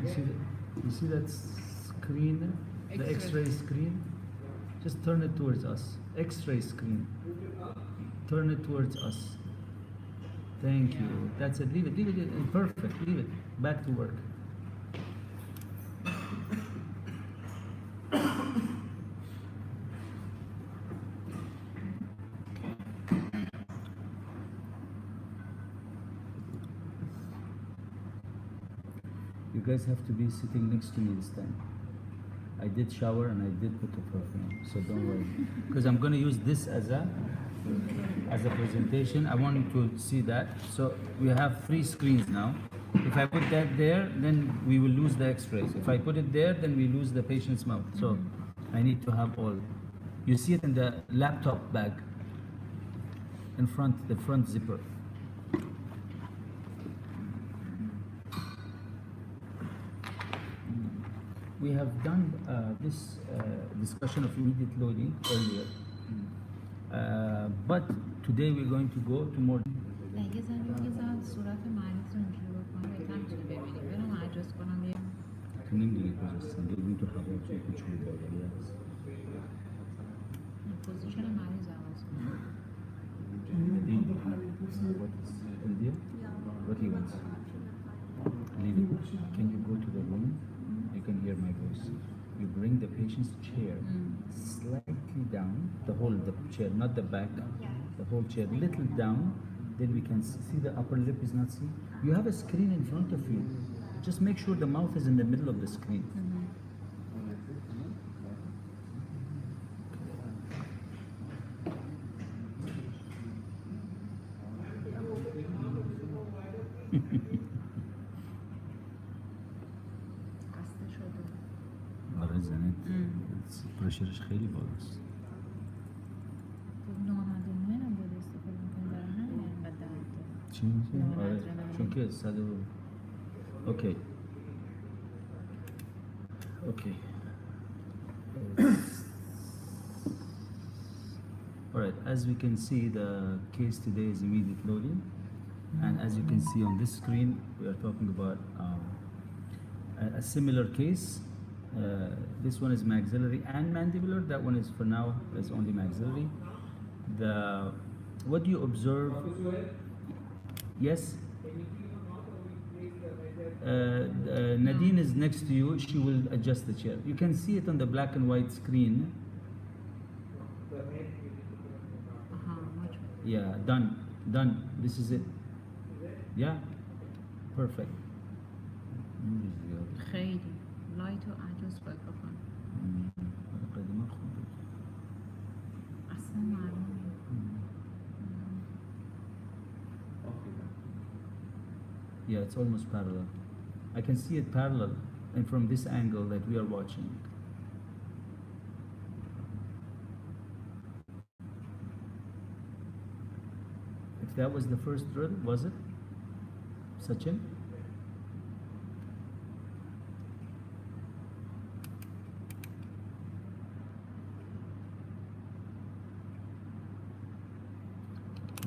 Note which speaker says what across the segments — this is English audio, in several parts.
Speaker 1: You see that screen, the
Speaker 2: X-ray.
Speaker 1: X-ray screen? Just turn it towards us. X-ray screen. Turn it towards us. Thank you. That's it. Leave it. Leave it. Perfect. Leave it. Back to work. You guys have to be sitting next to me this time. I did shower and I did put the perfume, so don't worry. Because I'm going to use this as a presentation. I want you to see that. So we have 3 screens now. If I put that there, then we will lose the X-rays. If I put it there, then we lose the patient's mouth. So I need to have all. You see it in the laptop bag, in front, the front zipper. We have done this discussion of immediate loading earlier, but today we're going to go to more.
Speaker 2: یه ذره صورت مریض رو اینجوری بکنم بهتر میتونی ببینی. برم ادجست کنم یه
Speaker 1: تو نمیدونی کجاستن، ببین تو هوا چه کوچولو بالا هست.
Speaker 2: پوزیشن مریض عوض کنم.
Speaker 1: What is India? What he wants? Leave it. Can you go to the room? You can hear my voice. You bring the patient's chair slightly down, the chair, not the back, the whole chair, little down. Then we can see the upper lip is not seen. You have a screen in front of you. Just make sure the mouth is in the middle of the screen.
Speaker 2: خسته شده.
Speaker 1: آره زنت پرشرش خیلی بالاست.
Speaker 2: نوآدرنالین هم داره استفاده میکنه برای همین اینقدر درد داره.
Speaker 1: چی میگی؟ آره
Speaker 2: نوآدرنالین.
Speaker 1: چون که اوکی. Okay. All right, as we can see, the case today is immediate loading. And as you can see on this screen, we are talking about a similar case. This one is maxillary and mandibular. That one is, for now, is only maxillary. What do you observe? Yes? Nadine is next to you. She will adjust the chair. You can see it on the black and white screen. Yeah, done. This is it. Yeah, perfect.
Speaker 2: خیلی لایت و ادجست باید بکنم. اصلا معلوم
Speaker 1: Yeah, it's almost parallel. I can see it parallel and from this angle that we are watching. If that was the first drill, was it? Sachin?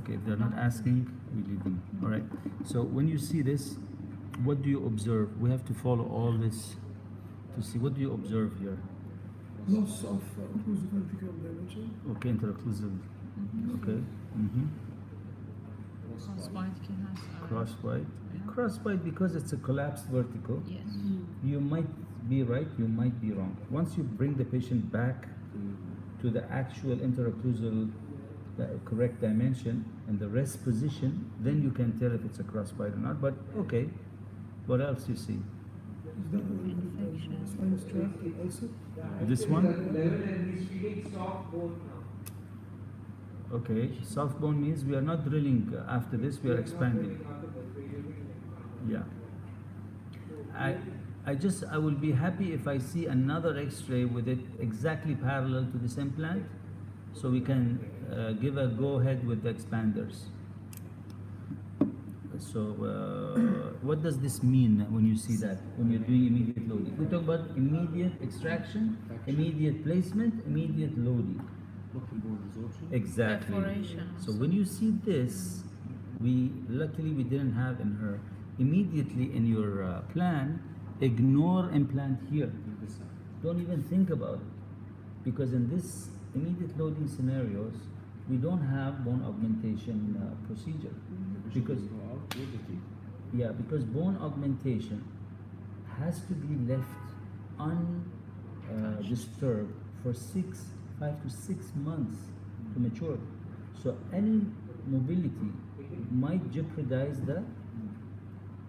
Speaker 1: Okay, if they're not asking, we leave them. All right. So when you see this, what do you observe? We have to follow all this to see. What do you observe here?
Speaker 3: Loss of occlusal vertical dimension.
Speaker 1: Okay, interocclusal. Okay.
Speaker 2: crossbite که هست.
Speaker 1: Crossbite. Crossbite, because it's a collapsed vertical.
Speaker 2: Yes.
Speaker 1: You might be right, you might be wrong. Once you bring the patient back to the actual interocclusal correct dimension and the rest position, then you can tell if it's a crossbite or not. But okay, what else you see?
Speaker 3: Is that
Speaker 2: Infection.
Speaker 3: spinous tract also?
Speaker 1: This one?
Speaker 4: Level and he's feeling soft bone now.
Speaker 1: Okay, soft bone means we are not drilling after this, we are expanding. Yeah. I will be happy if I see another X-ray with it exactly parallel to this implant, so we can give a go-ahead with the expanders. So what does this mean when you see that, when you're doing immediate loading? We talk about immediate extraction, immediate placement, immediate loading. Exactly.
Speaker 2: Perforation.
Speaker 1: So when you see this, luckily we didn't have in her immediately in your plan Ignore implant here. Don't even think about it. Because in this immediate loading scenarios, we don't have bone augmentation procedure. Because yeah, because bone augmentation has to be left undisturbed for 5 to 6 months to mature. So any mobility might jeopardize the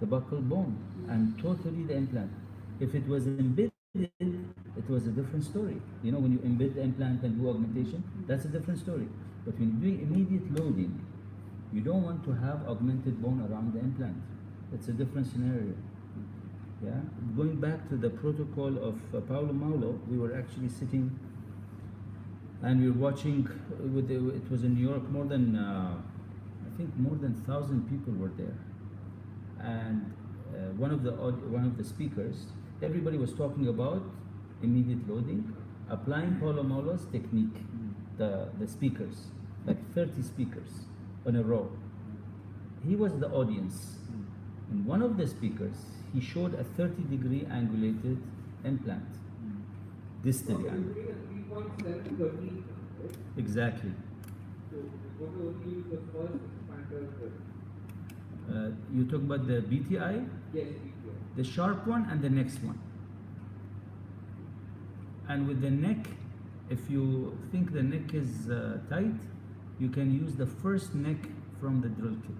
Speaker 1: buccal bone and totally the implant. If it was embedded, it was a different story. You know, when you embed the implant and do augmentation, that's a different story. But when you're doing immediate loading, you don't want to have augmented bone around the implant. It's a different scenario. Yeah. Going back to the protocol of Paulo Maulo, we were actually sitting and we were watching. It was in New York. More than I think more than 1,000 people were there, and one of the speakers, everybody was talking about immediate loading, applying Paulo Maulo's technique. The speakers, like 30 speakers on a row. He was the audience. And one of the speakers, he showed a 30-degree angulated implant. Distally angulated.
Speaker 4: 3.7 to 13, right?
Speaker 1: Exactly.
Speaker 4: So we're going to only use the first expander.
Speaker 1: You talk about the BTI,
Speaker 4: Yes,
Speaker 1: the sharp one, and the next one. And with the neck, if you think the neck is tight, you can use the first neck from the drill kit.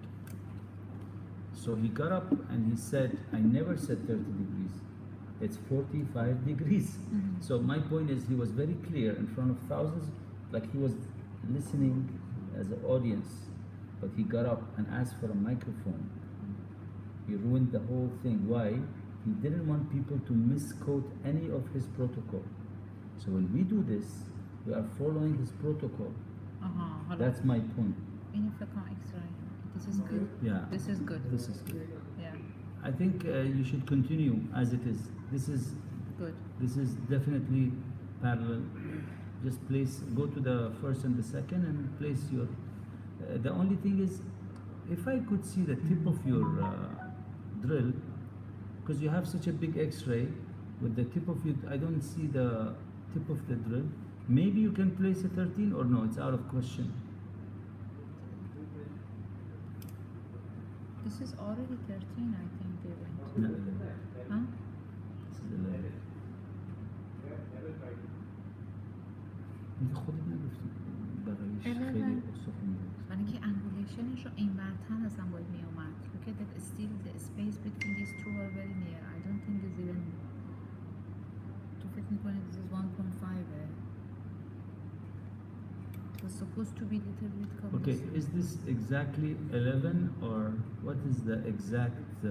Speaker 1: So he got up and he said, I never said 30 degrees. It's 45 degrees.
Speaker 2: Mm-hmm.
Speaker 1: So my point is he was very clear in front of thousands, like he was listening as an audience, but he got up and asked for a microphone. He ruined the whole thing. Why? He didn't want people to misquote any of his protocol. So when we do this, we are following his protocol.
Speaker 2: Hold
Speaker 1: That's
Speaker 2: on.
Speaker 1: my point.
Speaker 2: Unificon X-ray. This is good.
Speaker 1: Yeah.
Speaker 2: This is good.
Speaker 1: This is good.
Speaker 2: Yeah.
Speaker 1: I think you should continue as it is. This is definitely parallel. Just go to the first and the second and place your. The only thing is, if I could see the tip of your drill, because you have such a big X-ray, with the tip of it, I don't see the tip of the drill. Maybe you can place a 13 or no, it's out of question.
Speaker 2: This is already 13, I think they went.
Speaker 1: No,
Speaker 2: Huh?
Speaker 1: this is 11. انت خودت نگفتی بقیهش
Speaker 2: 11.
Speaker 1: خیلی استخون بود.
Speaker 2: برای اینکه انگولیشنش رو این برتر اصلا باید می اومد. Look at that, still the space between these two are very near. I don't think there's even. تو فکر میکنی this is 1.5. It was supposed to be little bit close.
Speaker 1: Okay, is this exactly 11 or what is the exact?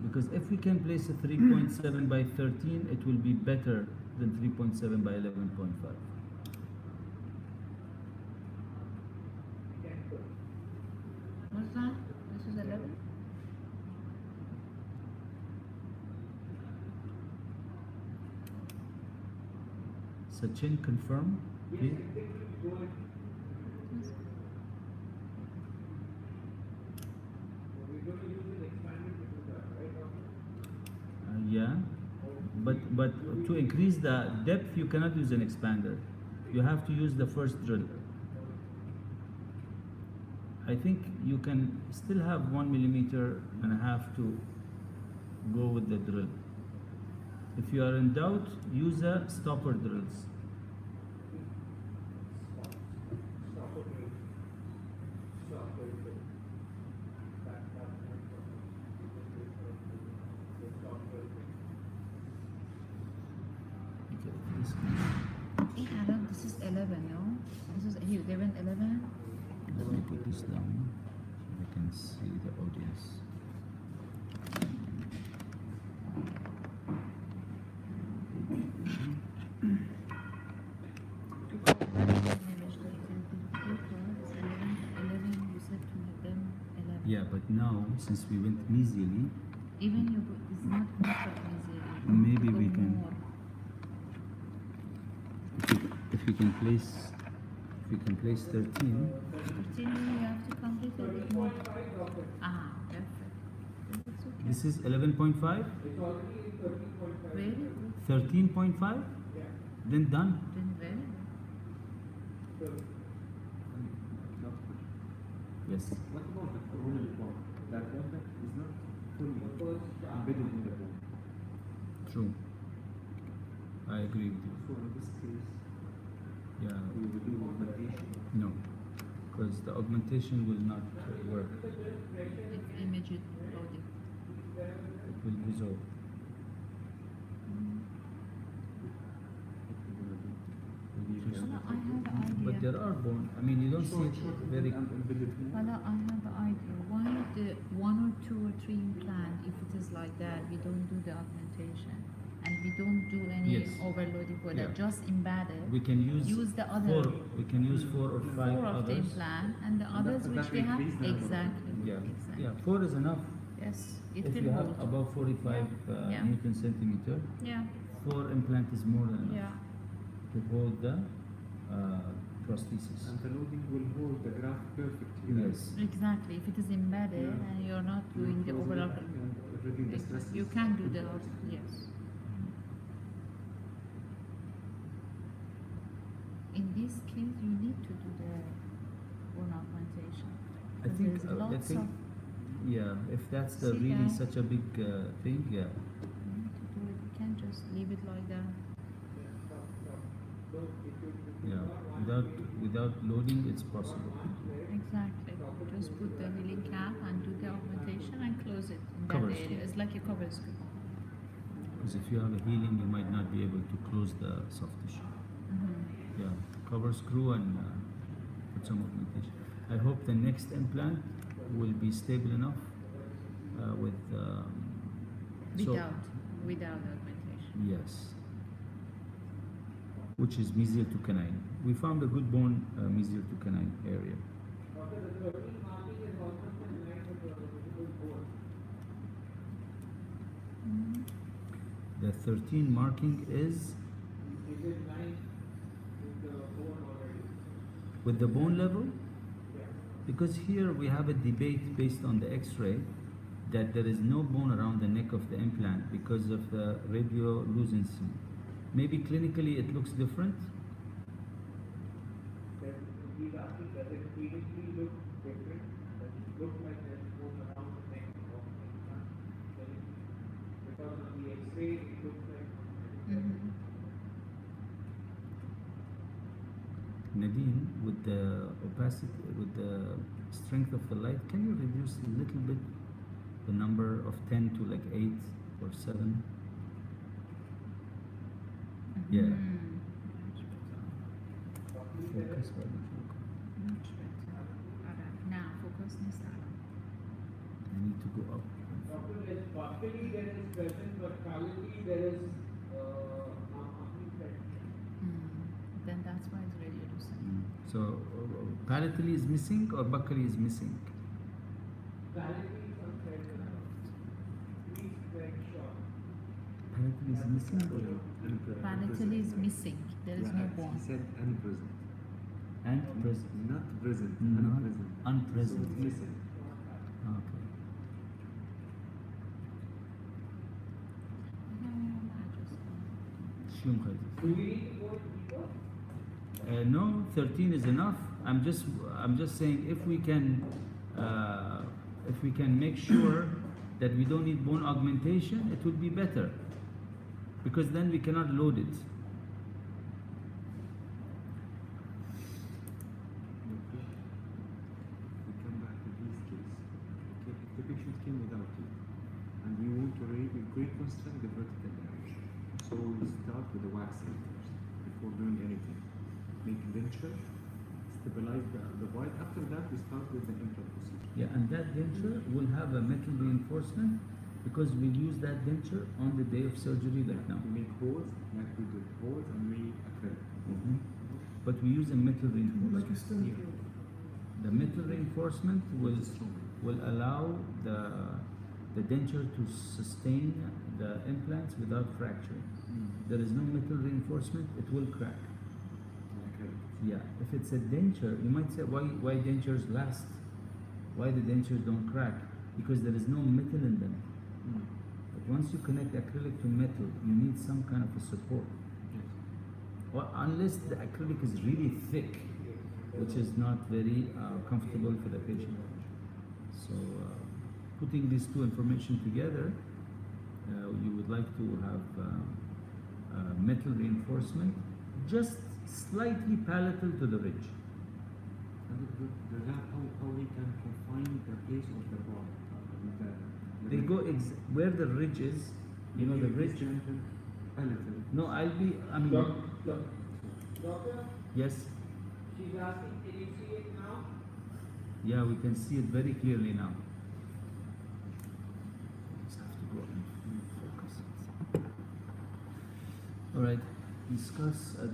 Speaker 1: Because if we can place a 3.7 by 13, it will be better than 3.7 by 11.5.
Speaker 2: What's that? This is 11?
Speaker 1: Sachin, confirm, please.
Speaker 2: Yes.
Speaker 1: Yeah, but to increase the depth, you cannot use an expander. You have to use the first drill. I think you can still have 1.5 millimeters to go with the drill. If you are in doubt, use a stopper drills. Okay, this one.
Speaker 2: Hey, Adam, this is 11, no? This is here, they went 11?
Speaker 1: Let me put this down so I can see the audience.
Speaker 2: You said to make them 11.
Speaker 1: Yeah, but now since we went mesially,
Speaker 2: Even you it's not much of easy.
Speaker 1: maybe
Speaker 2: Go
Speaker 1: we can.
Speaker 2: more.
Speaker 1: If we can place 13,
Speaker 2: 13, you have to complete a bit more. Ah, perfect. That's okay.
Speaker 1: This is 11.5,
Speaker 4: It's already 13.5.
Speaker 2: Very good.
Speaker 1: 13.5,
Speaker 4: Yeah.
Speaker 1: then done.
Speaker 2: Then very good.
Speaker 4: So,
Speaker 1: Yes.
Speaker 5: What about the coronal bone? That contact is not fully embedded in the bone.
Speaker 1: True. I agree with you.
Speaker 5: So in this case,
Speaker 1: Yeah.
Speaker 5: we will do augmentation.
Speaker 1: No. Because the augmentation will not work.
Speaker 2: If image is loaded.
Speaker 1: It will dissolve. Just-
Speaker 2: Well, I have the idea.
Speaker 1: But there are bone. I mean, you don't see it very.
Speaker 5: Embedded.
Speaker 2: Well, I have the idea. Why the 1 or 2 or 3 implant, if it is like that, we don't do the augmentation and we don't do any
Speaker 1: Yes.
Speaker 2: overloading for that,
Speaker 1: Yeah.
Speaker 2: just embedded.
Speaker 1: We can
Speaker 2: Use the other
Speaker 1: 4. We can use 4 or 5
Speaker 2: 4 of the
Speaker 1: others.
Speaker 2: implant and the others
Speaker 5: that
Speaker 2: which we have
Speaker 5: increase the number of-
Speaker 2: exactly.
Speaker 1: Yeah.
Speaker 2: Exactly.
Speaker 1: Yeah. 4 is enough.
Speaker 2: Yes, it
Speaker 1: If
Speaker 2: will
Speaker 1: you have
Speaker 2: hold.
Speaker 1: above 45
Speaker 2: Yeah.
Speaker 1: Newton centimeter,
Speaker 2: Yeah,
Speaker 1: 4 implant is more than enough
Speaker 2: yeah.
Speaker 1: to hold the prosthesis.
Speaker 5: And the loading will hold the graft perfectly. right?
Speaker 1: Yes.
Speaker 2: Exactly. If it is embedded
Speaker 5: Yeah.
Speaker 2: and you're not
Speaker 5: You're
Speaker 2: doing the
Speaker 5: closing
Speaker 2: overall,
Speaker 5: it and reducing the stresses.
Speaker 2: you can do the yes. In this case, you need to do the bone augmentation.
Speaker 1: I
Speaker 2: Because
Speaker 1: think.
Speaker 2: there's
Speaker 1: I
Speaker 2: lots
Speaker 1: think.
Speaker 2: of
Speaker 1: Yeah. If that's the
Speaker 2: See
Speaker 1: really
Speaker 2: that?
Speaker 1: such a big thing, yeah.
Speaker 2: you need to do it. You can't just leave it like that.
Speaker 1: Yeah. Without loading, it's possible.
Speaker 2: Exactly. Just put the healing cap and do the augmentation and close it in that
Speaker 1: Cover
Speaker 2: area.
Speaker 1: screw.
Speaker 2: It's like a cover screw.
Speaker 1: Because if you have a healing, you might not be able to close the soft tissue.
Speaker 2: Mm-hmm.
Speaker 1: Yeah, cover screw and put some augmentation. I hope the next implant will be stable enough with. So,
Speaker 2: Without augmentation.
Speaker 1: yes, which is mesial to canine. We found a good bone mesial to canine area.
Speaker 4: after the 13 marking is almost in line with the visible bone.
Speaker 2: Mm-hmm.
Speaker 1: The 13 marking is
Speaker 4: Is it line with the bone already?
Speaker 1: with the bone level.
Speaker 4: Yeah.
Speaker 1: Because here we have a debate based on the X-ray that there is no bone around the neck of the implant because of the radiolucency. Maybe clinically it looks different.
Speaker 4: Then he's asking, does it clinically look different? Does it look like there's bone around the neck of the implant? Then because on the X-ray it looks like.
Speaker 2: Mm-hmm.
Speaker 1: Nadine, with the opacity, with the strength of the light, can you reduce a little bit the number of 10 to like 8 or 7? Yeah. Focus,
Speaker 2: Much better. Alright. Now focus this out.
Speaker 1: I need to go up.
Speaker 4: Doctor, yes, partially there is present, but pallidly there is amplified.
Speaker 2: Then that's why it's radiolucent.
Speaker 1: So, palatally is missing or buccally is missing?
Speaker 4: Pallidly some thread please thread short.
Speaker 1: Palatally is missing or
Speaker 2: Palatally is missing. There is no
Speaker 5: He
Speaker 2: bone.
Speaker 5: said unpresent.
Speaker 1: and present?
Speaker 5: Not present.
Speaker 1: Not
Speaker 5: Unpresent.
Speaker 1: unpresent.
Speaker 5: So it's missing.
Speaker 1: Okay. شلون خليت؟
Speaker 4: Do we need to go deeper?
Speaker 1: No, 13 is enough. I'm just saying if we can make sure that we don't need bone augmentation, it would be better because then we cannot load it.
Speaker 5: We come back to this case. Okay, if the patient came without teeth and we want to reconstruct the vertical arch, so we start with the waxing first before doing anything. Make denture, stabilize the bite. After that, we start with the implant procedure.
Speaker 1: Yeah, and that denture will have a metal reinforcement because we use that denture on the day of surgery like now.
Speaker 5: We make holes, like we did holes, and we acrylic.
Speaker 1: But we use a metal
Speaker 3: Like a
Speaker 1: reinforcement.
Speaker 3: stem.
Speaker 1: The metal reinforcement will allow the denture to sustain the implants without fracturing. There is no metal reinforcement, it will crack.
Speaker 5: Acrylic.
Speaker 1: Yeah, if it's a denture, you might say why dentures last? Why the dentures don't crack? Because there is no metal in them. But once you connect acrylic to metal, you need some kind of a support.
Speaker 5: Yes.
Speaker 1: Or unless the acrylic is really thick, which is not very comfortable for the patient. So putting these two information together, you would like to have metal reinforcement, just slightly palatal to the ridge.
Speaker 5: And the lab, how we can confine the place of the bar.
Speaker 1: They go where the ridge is, you know the ridge.
Speaker 5: Palatal.
Speaker 1: No, I mean,
Speaker 4: Doctor,
Speaker 1: yes,
Speaker 4: she's asking, can you see it now?
Speaker 1: yeah, we can see it very clearly now. Just have to go and focus it. All right, discuss a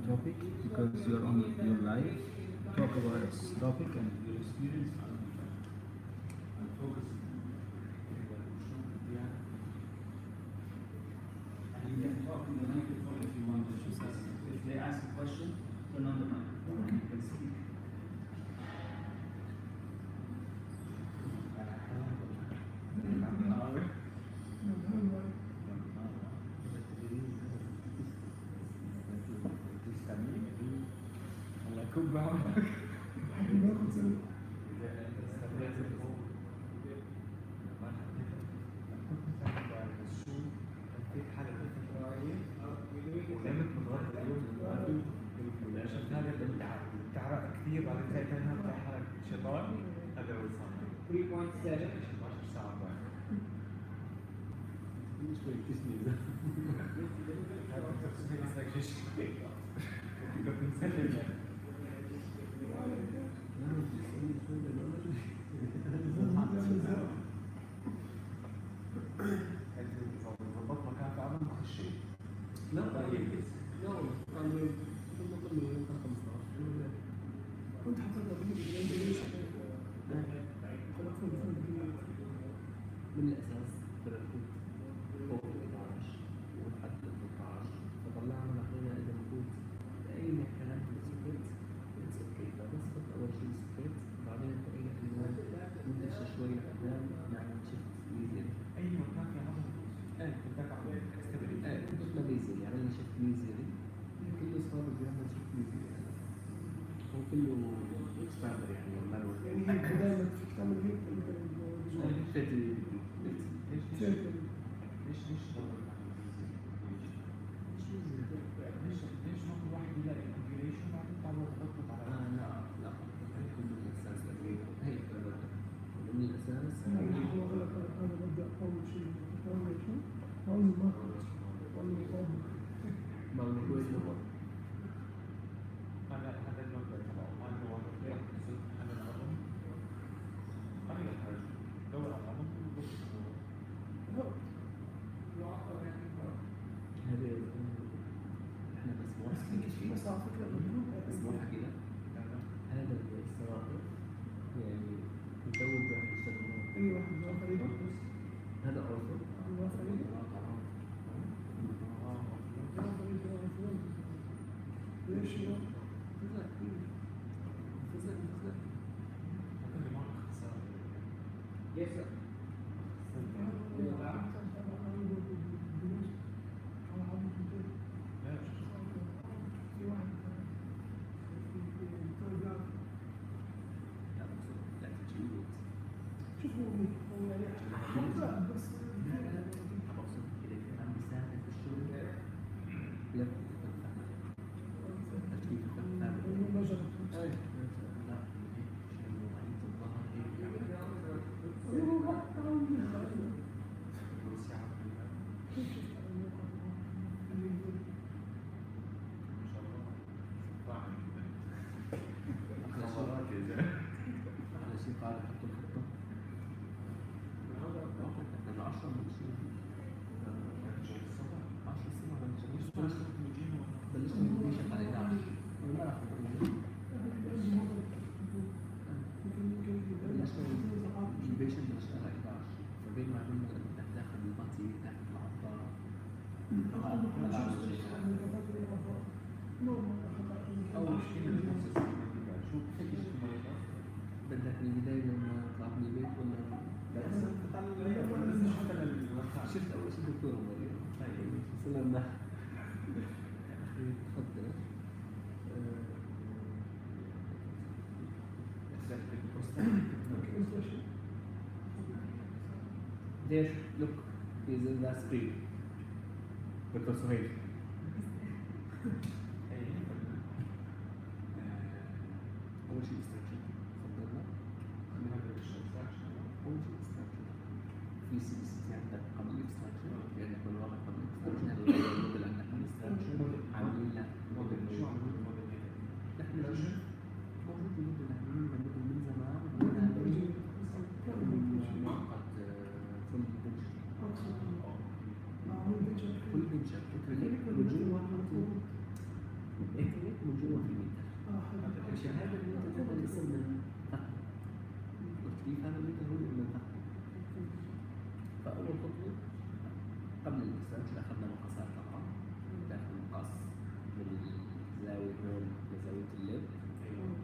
Speaker 1: topic because you're on your live. Talk about a topic and your experience. I'll focus. And you can talk in the microphone if you want to. If they ask a question, turn on the microphone. You can speak.
Speaker 5: كثير بعدين تلاقي تاني بتاع حركة شيطان هذا هو الصح
Speaker 4: 3.7.
Speaker 5: 10 ساعة بعد شوي كسني ذا ضبط مكان فعلا ما خشيت
Speaker 3: لا كنت حاطط
Speaker 6: من الأساس تركت فوق ال 11 ولحد ال 12 فطلعنا نحن إذا المفروض أي مكان سكت اتس اوكي فبس كنت أول شيء سكت بعدين أنت أي حيوان منتشر شوي لقدام نعمل شيفت ميزل
Speaker 5: أي مكان في عظم
Speaker 6: إيه
Speaker 5: كنت أقع استبرد
Speaker 6: كنت ميزل عملنا شيفت ميزل كله صار بيعمل شيفت ميزل هو كله اكسباندر يعني
Speaker 3: يعني هي بداية ما فيك تعمل هيك
Speaker 5: ليش ما كل واحد يلاقي configuration بعدين تعود تضبط على
Speaker 6: لا كله الأساس هيك من الأساس
Speaker 3: أنا ببدأ أول شيء foundation أول ما أول مقاومة
Speaker 6: موجود
Speaker 5: هذا المبدأ تبعه ما عنده واحد هذا العظم ما هي الحاجة دور على العظم
Speaker 6: هذا احنا بس واثقين فيه
Speaker 3: بس على فكرة
Speaker 6: بس مو حكينا هذا الصراحة يعني مزود واحد يشتغل
Speaker 3: أي واحد جوا فريق
Speaker 6: هذا أرضه
Speaker 3: جوا فريق ليش يا؟
Speaker 4: Yes, sir.
Speaker 6: لا تجيب أقصد إذا كان عم بيساعدك في الشغل لا تجيب لا على شيء قال حط الخطة من 10 من 10 سنة بلشنا نبيشن على 11 ما راح بلشنا بلشنا على 11 فبين ما كنا بدك تاخذ البطي تحت العطارة
Speaker 5: أول شيء شو بتفكر
Speaker 6: بدك من البداية لما طلعت من البيت ولا
Speaker 5: بس تتعلم
Speaker 6: شفت اول شيء دكتور مريم سلمنا تفضل There, look, he's in the screen. Dr. Suhail. أول شيء extraction. تفضلنا. أول شيء extraction. في CBCT عندك قبل extraction، في عندك بالواقع قبل extraction، هذا الموديل عندك قبل extraction، عاملين لك موديل شو عاملين موديل يعني؟ نحن موجود الموديل عاملين لنا موديل من زمان معقد فول بنشر اكريليك من جوا اكريليك من جوا في الميتر عشان هذا الميتر هذا الاسم من فقط قلت كيف هذا الميتر هو من فقط فأول خطوة قبل الاستراكشر أخذنا مقاسات طبعا داخل مقاس من الزاوية هون لزاوية اللب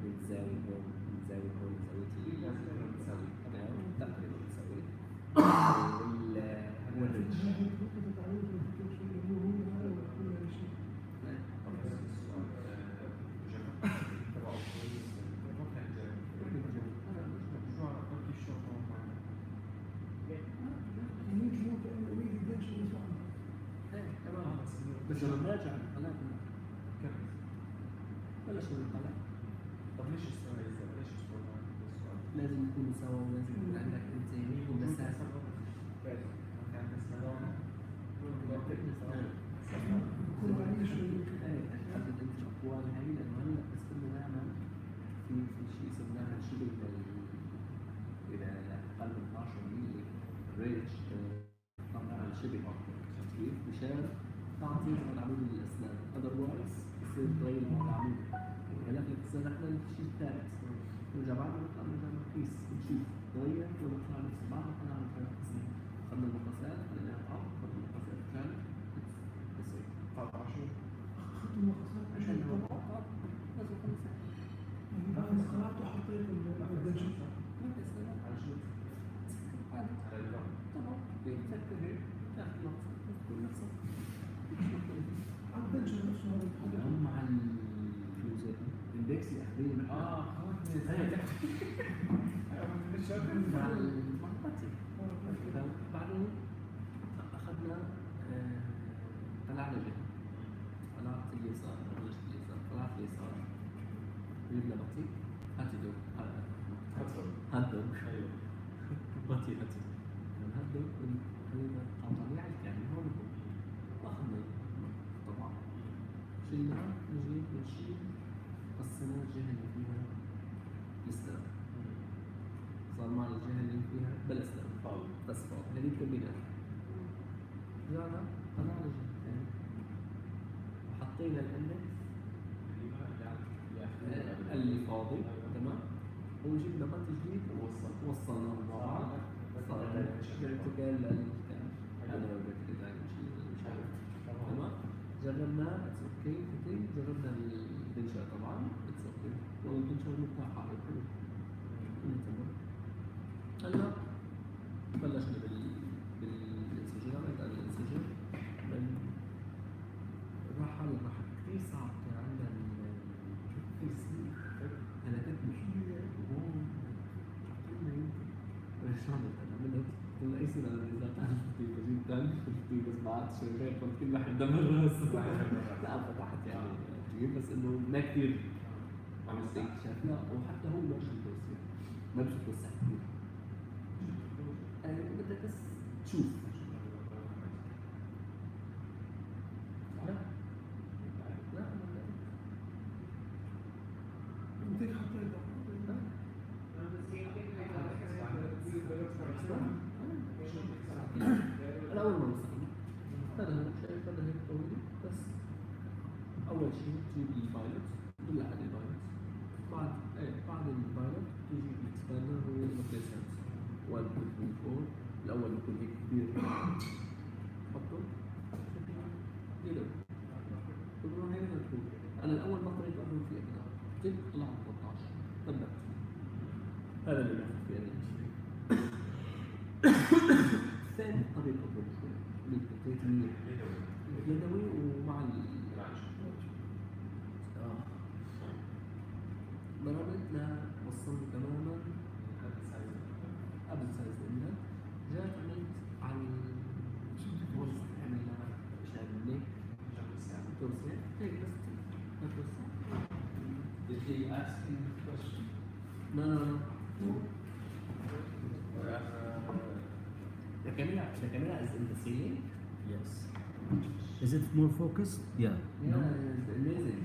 Speaker 6: من زاوية هون من زاوية هون لزاوية اللب تقريبا تساوي والريتش بس لما نرجع للقلم بلاش من القلم
Speaker 5: طب ليش السؤال ليش السؤال؟
Speaker 6: لازم يكونوا سوا ولازم يكون عندك انت ومسافة تحدد انت الاقوال هاي لانه هلا بس كنا نعمل في شيء سميناها شبه اذا اقل من 12 ملي ريتش نعمل شبه كيف مشان تعطي العمود الاسنان اذروايز يصير تغير العمود هلا بتصير احنا الشيء الثالث نرجع بعد ما نطلع نرجع نقيس نشوف تغير ولا طلع نفس بعض طلع نفس السنين اخذنا المقاسات خليناها تعب اخذنا المقاسات كانت بتصير عشان هو معقد لازم يكون سهل
Speaker 3: أنا قرأت وحطيت الدنشن
Speaker 6: تمام بتفكر هيك تاخذ نفسك تقول نفسك
Speaker 3: الدنشن نفسه هذا
Speaker 6: اليوم مع الاندكس ياخذين من مع المنطقي بعدين اخذنا طلعنا جهه طلعت اليسار بلشت اليسار طلعت اليسار جبنا بطيء هاتي دوب هات دوب بطيء هاتي هات دوب خلينا طلع الكامل هون واخذنا طبعا شلنا نجي نشيل قسمنا الجهه اللي فيها الاسلام صار معنا الجهه اللي فيها بالاسلام بس فوق هذه الكمبينات رجعنا طلعنا جهه ثانيه وحطينا الاندكس اللي فاضي تمام وجبنا خط جديد ووصلناه مع بعض صار فيرتيكال للكامل هذا هو الفيرتيكال مش عارف تمام جربناه اتس اوكي فيتنج جربنا البنشر طبعا اتس اوكي والبنشر مرتاح على الكل تمام هلا بلشنا بالانسجام الانسجام الراحه كثير صعب كان عندنا كثير سنين انا كنت مشكله وهون حطينا يمكن عملت كنا اسمنا اذا تعرف خطيبه جدا خطيبه بس بعد شغال كنت كل واحد دم الراس لا فتحت يعني كثير بس انه ما كثير عملت اكتشافنا وحتى هو ما بيتوسع ما بيتوسع كثير بدك بس تشوف
Speaker 3: انت حطيتها
Speaker 6: أنا أول ما بستخدمه أنا شايف أنا هيك طويل بس أول شيء تجيب البايلوت تدل على البايلوت بعد البايلوت تجيب الإكسباندر هو الريبليسمنت 1 2 4 الأول يكون هيك كبير حطه يلو تقولون هيك مكتوب أنا الأول ما طريقة أقول فيه كذا جبت طلعت 13 طبقت هذا اللي باخذ فيه أنا ثاني طريقة للتكميل اليدوي ومع ضربت لا وصلت تماما قبل سايز الإملاء جات عملت على الوصف عملنا شايف ليه توسع هيك بس توسع.
Speaker 1: Did he ask him a question?
Speaker 6: No. The camera is in the ceiling.
Speaker 1: Yes. Is it more focused? Yeah.
Speaker 6: Yeah,
Speaker 1: No?
Speaker 6: it's amazing.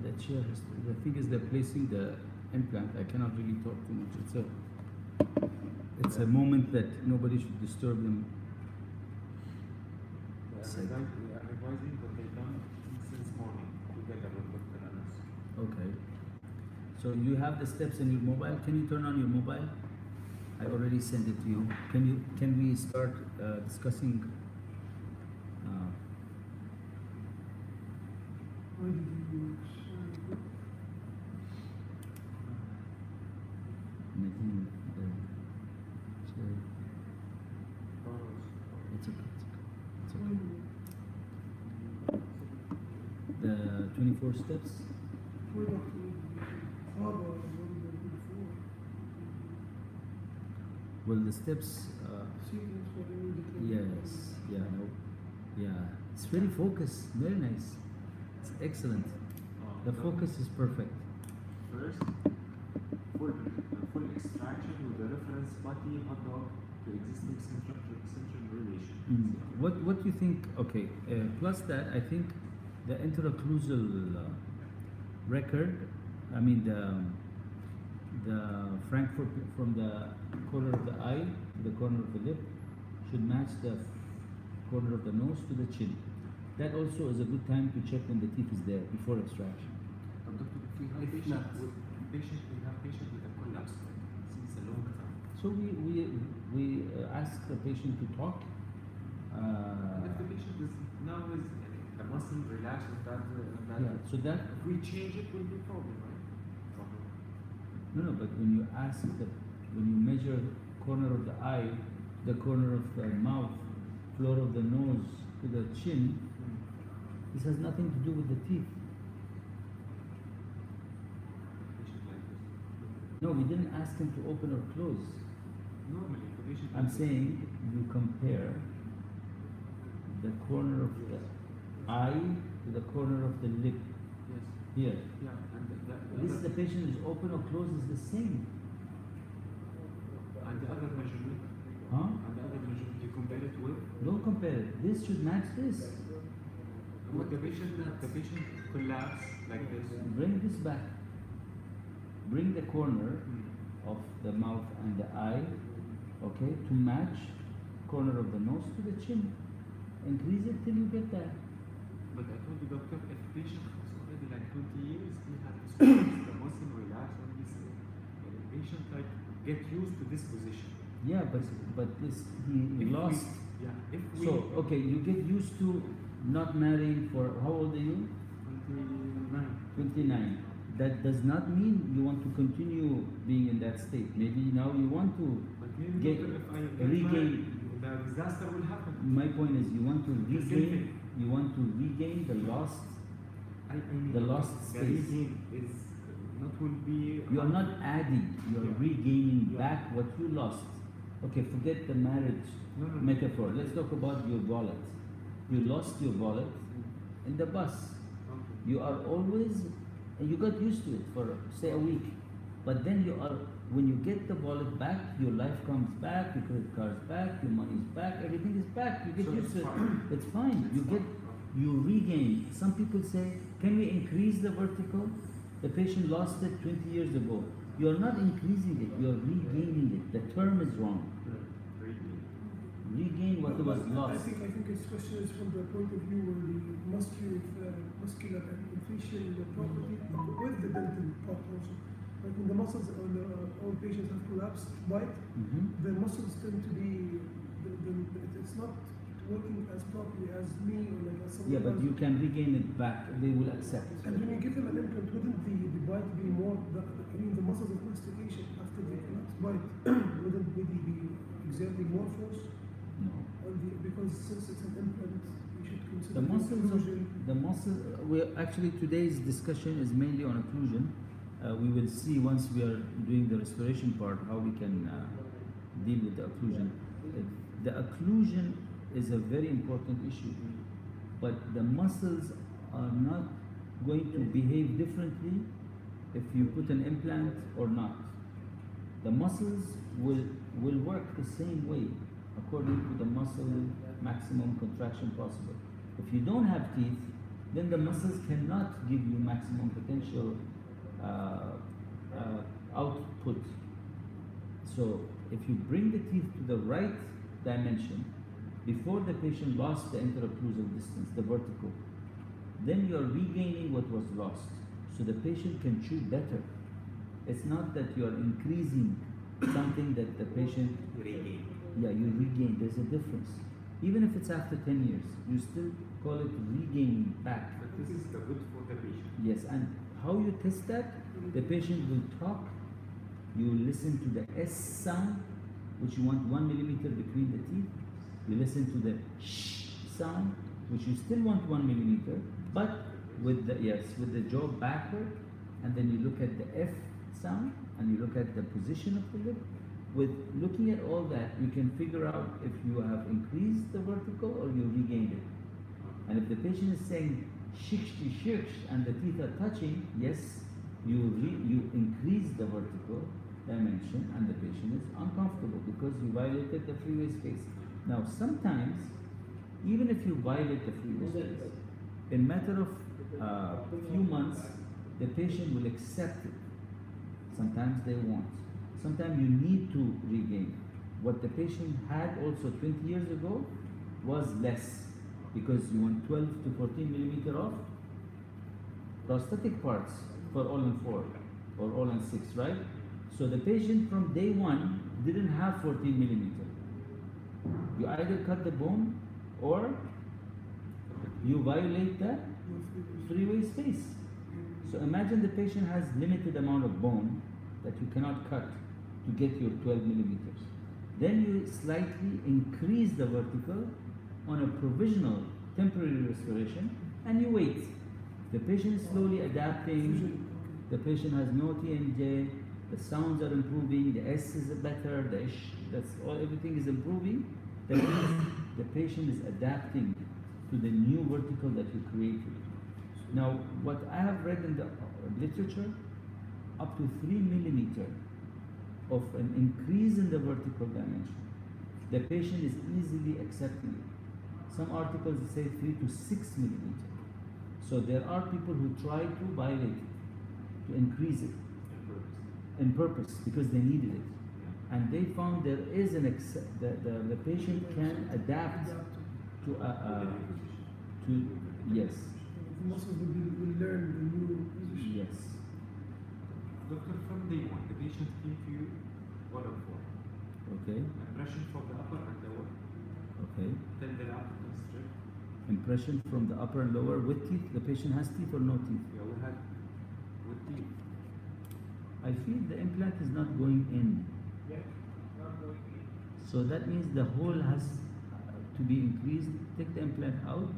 Speaker 1: The chair has, the thing is they're placing the implant. I cannot really talk too much. It's a moment that nobody should disturb them.
Speaker 5: We are revising what they've done since morning together with Dr. Anas.
Speaker 1: Okay. So you have the steps in your mobile. Can you turn on your mobile? I already sent it to you. Can we start discussing?
Speaker 3: Why did you
Speaker 1: Nadine, it's okay. It's okay. The 24 steps.
Speaker 3: Why not father before?
Speaker 1: Well, the steps.
Speaker 3: Sequence for the
Speaker 1: Yes. Yeah. No. Yeah. It's very focused. Very nice. It's excellent. The focus is perfect.
Speaker 5: First, full extraction with the reference body hot dog to existing central relation.
Speaker 1: What do you think? Okay. Plus that, I think the interocclusal record. I mean the Frankfurt from the corner of the eye to the corner of the lip should match the corner of the nose to the chin. That also is a good time to check when the teeth is there before extraction.
Speaker 5: But Doctor, if we have
Speaker 6: If not,
Speaker 5: patient with a collapse since a long time.
Speaker 1: So we ask the patient to talk.
Speaker 5: If the patient is now is the muscle relaxed with that,
Speaker 1: Yeah. So that
Speaker 5: if we change it, will be problem, right?
Speaker 1: no, but when you measure corner of the eye, the corner of the mouth, floor of the nose to the chin, this has nothing to do with the teeth.
Speaker 5: Patient like this.
Speaker 1: No, we didn't ask him to open or close.
Speaker 5: Normally, the patient.
Speaker 1: I'm saying you compare the corner of the eye to the corner of the lip
Speaker 5: Yes.
Speaker 1: here.
Speaker 5: Yeah, and
Speaker 1: This the patient is open or closed is the same.
Speaker 5: and the other measurement.
Speaker 1: Huh?
Speaker 5: And the other measurement, you compare it with.
Speaker 1: Don't compare it. This should match this.
Speaker 5: With the patient collapse like this.
Speaker 1: Bring this back. Bring the corner of the mouth and the eye, okay, to match corner of the nose to the chin. Increase it till you get that.
Speaker 5: But I told the doctor, if patient has already like 20 years, he has the muscle relax and this. The patient like get used to this position.
Speaker 1: Yeah, but this he
Speaker 5: If
Speaker 1: lost.
Speaker 5: If we.
Speaker 1: So okay, you get used to not marrying for how old are you?
Speaker 5: 29.
Speaker 1: 29. That does not mean you want to continue being in that state. Maybe now you want to
Speaker 5: But maybe
Speaker 1: Get-
Speaker 5: doctor, if I get
Speaker 1: regain.
Speaker 5: married, the disaster will happen.
Speaker 1: my point is you want to
Speaker 5: The same
Speaker 1: regain
Speaker 5: thing.
Speaker 1: the lost.
Speaker 5: I mean,
Speaker 1: The lost
Speaker 5: the
Speaker 1: space.
Speaker 5: regain is not will be.
Speaker 1: You are not adding, you are
Speaker 5: Yeah.
Speaker 1: regaining
Speaker 5: Yeah.
Speaker 1: back what you lost. Okay, forget the marriage
Speaker 5: No.
Speaker 1: metaphor. Let's talk about your wallet. You lost your wallet in the bus.
Speaker 5: Okay.
Speaker 1: You are always, you got used to it for say a week, but then when you get the wallet back, your life comes back, your credit card's back, your money's back, everything is back. You get
Speaker 5: So
Speaker 1: used
Speaker 5: it's
Speaker 1: to it.
Speaker 5: fine.
Speaker 1: It's fine. You regain. Some people say, can we increase the vertical? The patient lost it 20 years ago. You are not increasing it. You are regaining it. The term is wrong. Regain what was
Speaker 3: I
Speaker 1: lost.
Speaker 3: think his question is from the point of view where the muscular and facial property with the dental part also. Like when the muscles on all patients have collapsed, bite, the muscles tend to be, it's not working as properly as me or like as someone
Speaker 1: Yeah, but
Speaker 3: else.
Speaker 1: you can regain it back. They will accept.
Speaker 3: And when you give them an implant, wouldn't the bite be more, the muscles of mastication after the collapse bite, wouldn't be exerting more force
Speaker 1: No.
Speaker 3: on the, because since it's an implant, we should consider
Speaker 1: The muscles of
Speaker 3: occlusion.
Speaker 1: the muscle. We actually today's discussion is mainly on occlusion. We will see once we are doing the restoration part how we can deal with the occlusion. The occlusion is a very important issue, but the muscles are not going to behave differently if you put an implant or not. The muscles will work the same way according to the muscle maximum contraction possible. If you don't have teeth, then the muscles cannot give you maximum potential output. So if you bring the teeth to the right dimension before the patient lost the interocclusal distance, the vertical, then you are regaining what was lost. So the patient can chew better. It's not that you are increasing something that the patient
Speaker 5: Regain.
Speaker 1: yeah, you regain. There's a difference. Even if it's after 10 years, you still call it regaining back.
Speaker 5: But this is the good for the patient.
Speaker 1: Yes, and how you test that? The patient will talk, you will listen to the S sound, which you want 1 millimeter between the teeth. You listen to the sh sound, which you still want 1 millimeter, but with the with the jaw backward, and then you look at the F sound, and you look at the position of the lip. With looking at all that, you can figure out if you have increased the vertical or you regained it. And if the patient is saying shikshi shiksh and the teeth are touching, yes, you increase the vertical dimension and the patient is uncomfortable because you violated the freeway space. Now sometimes, even if you violate the freeway space, in matter of few months, the patient will accept it. Sometimes they won't. Sometimes you need to regain. What the patient had also 20 years ago was less because you want 12 to 14 millimeter of prosthetic parts for all in 4 or all in 6, right? So the patient from day 1 didn't have 14 millimeter. You either cut the bone or you violate the freeway space. So imagine the patient has limited amount of bone that you cannot cut to get your 12 millimeters. Then you slightly increase the vertical on a provisional temporary restoration and you wait. The patient is slowly adapting, the patient has no TMJ, the sounds are improving, the S is better, the ish, that's all, everything is improving. That means the patient is adapting to the new vertical that you created. Now, what I have read in the literature, up to 3 millimeter of an increase in the vertical dimension, the patient is easily accepting it. Some articles say 3 to 6 millimeter. So there are people who try to violate it, to increase it in purpose because they needed it. And they found there is the patient can adapt to yes.
Speaker 3: The muscles will learn the new position.
Speaker 1: Yes.
Speaker 5: Doctor, from day 1, the patient came to you 1 or 4.
Speaker 1: Okay.
Speaker 5: Impression from the upper and lower.
Speaker 1: Okay.
Speaker 5: Then the upper straight.
Speaker 1: Impression from the upper and lower with teeth. The patient has teeth or no teeth?
Speaker 5: Yeah, we had with teeth.
Speaker 1: I feel the implant is not going in.
Speaker 4: Yeah, not going in.
Speaker 1: So that means the hole has to be increased. Take the implant out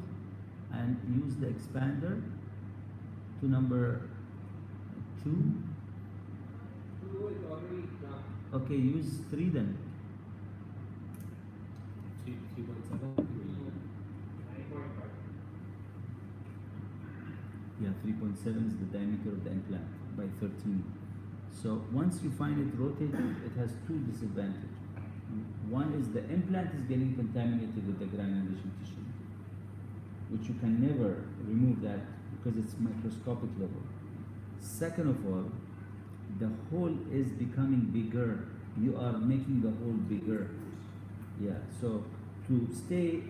Speaker 1: and use the expander to number 2.
Speaker 4: 2 is already done.
Speaker 1: Okay, use 3 then.
Speaker 6: 3.7.
Speaker 4: 9.5.
Speaker 1: Yeah, 3.7 is the diameter of the implant by 13. So once you find it rotated, it has 2 disadvantages. One is the implant is getting contaminated with the granulation tissue, which you can never remove that because it's microscopic level. Second of all, the hole is becoming bigger. You are making the hole bigger. Yeah, so to stay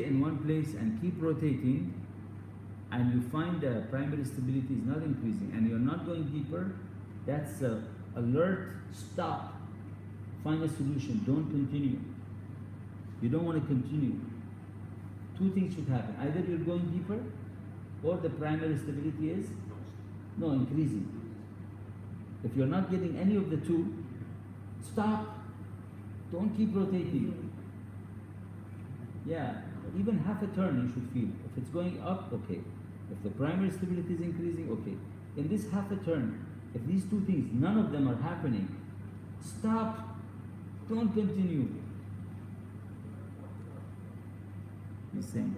Speaker 1: in one place and keep rotating, and you find the primary stability is not increasing and you're not going deeper, that's a alert, stop, find a solution, don't continue. You don't want to continue. 2 things should happen. Either you're going deeper or the primary stability is increasing. If you're not getting any of the 2, Stop. Don't keep rotating. Yeah, even half a turn you should feel. If it's going up, okay. If the primary stability is increasing, okay. In this half a turn, if these two things, none of them are happening, stop. Don't continue. He's saying.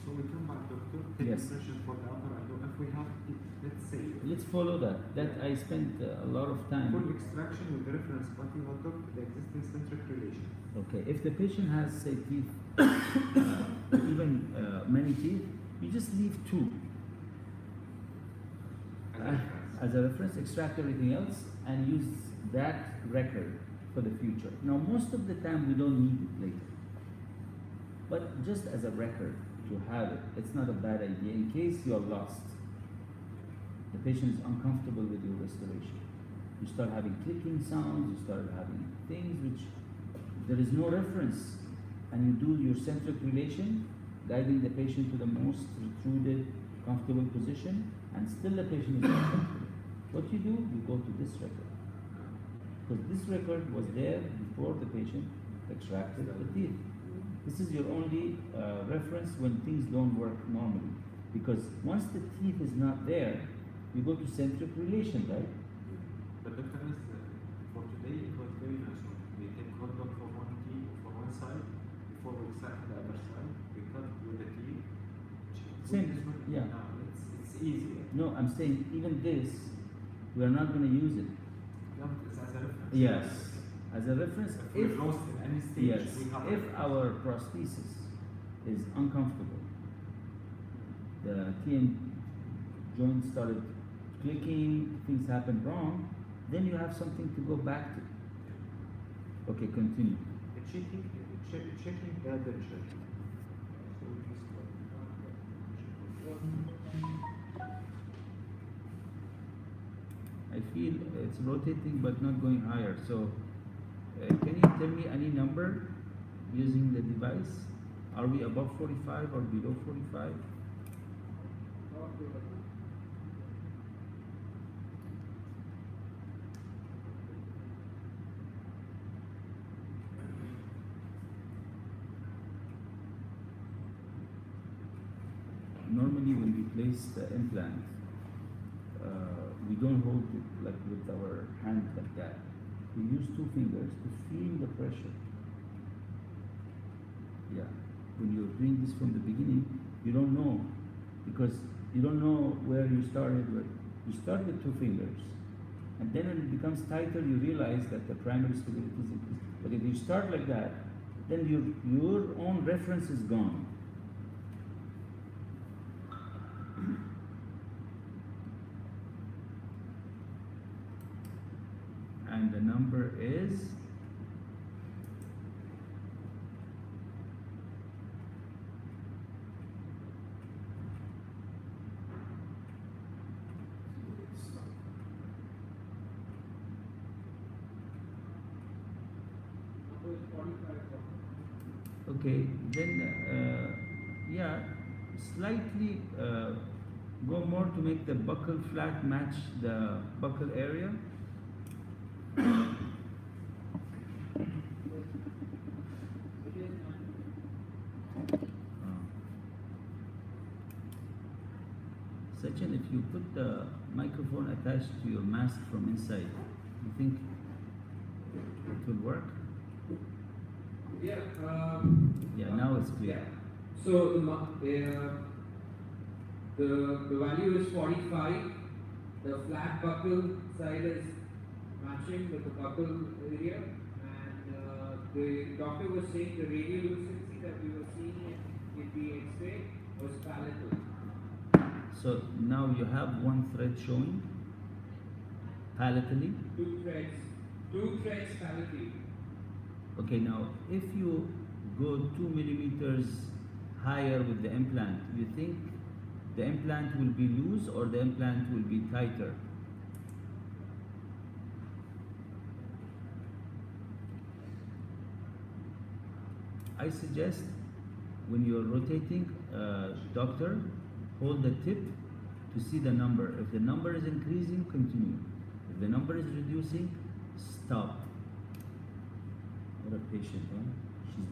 Speaker 5: So we come back, doctor, take
Speaker 1: Yes.
Speaker 5: impression for the upper and lower. If we have, let's say,
Speaker 1: Let's follow that. That I spent a lot of time.
Speaker 5: full extraction with the reference body, what took the existing centric relation.
Speaker 1: Okay, if the patient has, say, teeth, even many teeth, you just leave two
Speaker 5: As a reference.
Speaker 1: as a reference, extract everything else, and use that record for the future. Now, most of the time, we don't need it later. But just as a record, to have it, it's not a bad idea in case you're lost. The patient is uncomfortable with your restoration. You start having clicking sounds, you start having things which there is no reference, and you do your centric relation, guiding the patient to the most protruded, comfortable position, and still the patient is not comfortable. What you do, you go to this record. Because this record was there before the patient extracted the teeth. This is your only reference when things don't work normally. Because once the teeth is not there, you go to centric relation, right?
Speaker 5: But Dr. Anas, for today, it was very nice. We take hold of for one teeth for one side, before we extract the other side, we cut with the teeth.
Speaker 1: Same,
Speaker 5: This one,
Speaker 1: yeah.
Speaker 5: it's easier.
Speaker 1: No, I'm saying even this, we are not going to use it.
Speaker 5: Yeah, but it's as a reference.
Speaker 1: Yes, as a reference,
Speaker 5: If we're lost in any stage,
Speaker 1: yes,
Speaker 5: we have
Speaker 1: if
Speaker 5: reference.
Speaker 1: our prosthesis is uncomfortable, the TN joint started clicking, things happened wrong, then you have something to go back to. Okay, continue.
Speaker 5: Checking the denture. So we just
Speaker 1: I feel it's rotating but not going higher. So, can you tell me any number using the device? Are we above 45 or below 45? Normally, when we place the implant, we don't hold it like with our hand like that. We use two fingers to feel the pressure. Yeah. When you're doing this from the beginning, you don't know because you don't know where you started. You start with two fingers, and then when it becomes tighter, you realize that the primary stability is increased. But if you start like that, then your own reference is gone. And the number is okay. Then yeah, slightly go more to make the buccal flat match the buccal area. Sachin, if you put the microphone attached to your mask from inside, you think it will work?
Speaker 4: Yeah.
Speaker 1: Yeah, now it's clear.
Speaker 4: So the value is 45. The flat buccal side is matching with the buccal area, and the doctor was saying the radiolucency that we were seeing in the X-ray was palatal.
Speaker 1: So now you have one thread showing palatally.
Speaker 4: Two threads palatally.
Speaker 1: Okay, now if you go 2 millimeters higher with the implant, you think the implant will be loose or the implant will be tighter? I suggest when you're rotating, doctor, hold the tip to see the number. If the number is increasing, continue. If the number is reducing, stop. What a patient, huh?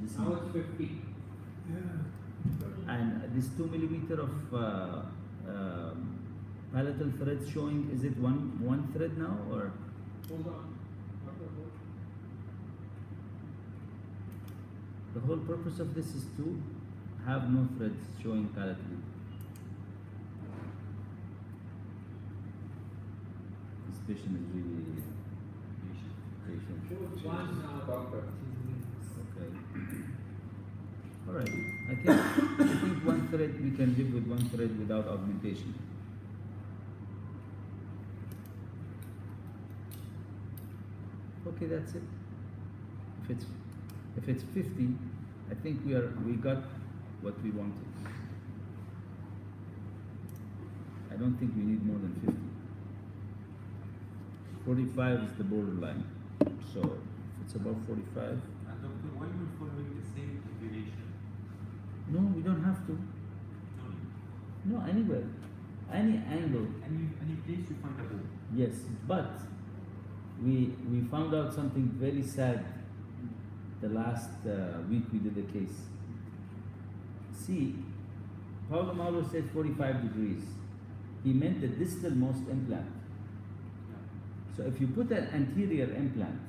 Speaker 1: She's
Speaker 4: Now
Speaker 1: listening.
Speaker 4: it's 50.
Speaker 3: Yeah.
Speaker 1: And this 2 millimeter of palatal thread showing, is it one thread now or?
Speaker 4: Hold on. Doctor, hold.
Speaker 1: The whole purpose of this is to have no threads showing palatally. This patient is really patient.
Speaker 4: Choose one now, doctor.
Speaker 1: Okay. All right. I think one thread, we can live with one thread without augmentation. Okay, that's it. If it's 50, I think we got what we wanted. I don't think we need more than 50. 45 is the borderline. So if it's above 45,
Speaker 5: And doctor, why you following the same deviation?
Speaker 1: no, we don't have to.
Speaker 5: No.
Speaker 1: No, anywhere, any angle.
Speaker 5: Any place you find a bone.
Speaker 1: Yes, but we found out something very sad the last week we did a case. See, Paulo Mauro said 45 degrees. He meant the distal most implant. So if you put an anterior implant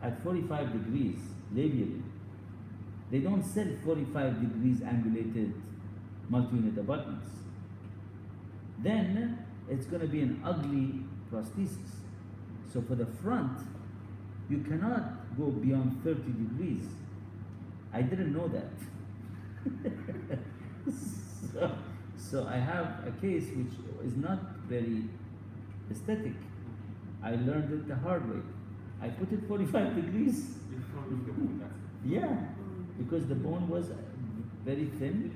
Speaker 1: at 45 degrees labially, they don't sell 45 degrees angulated multi-unit abutments. Then it's going to be an ugly prosthesis. So for the front, you cannot go beyond 30 degrees. I didn't know that. so I have a case which is not very aesthetic. I learned it the hard way. I put it 45 degrees.
Speaker 5: You following the bone, that's it.
Speaker 1: Yeah, because the bone was very thin.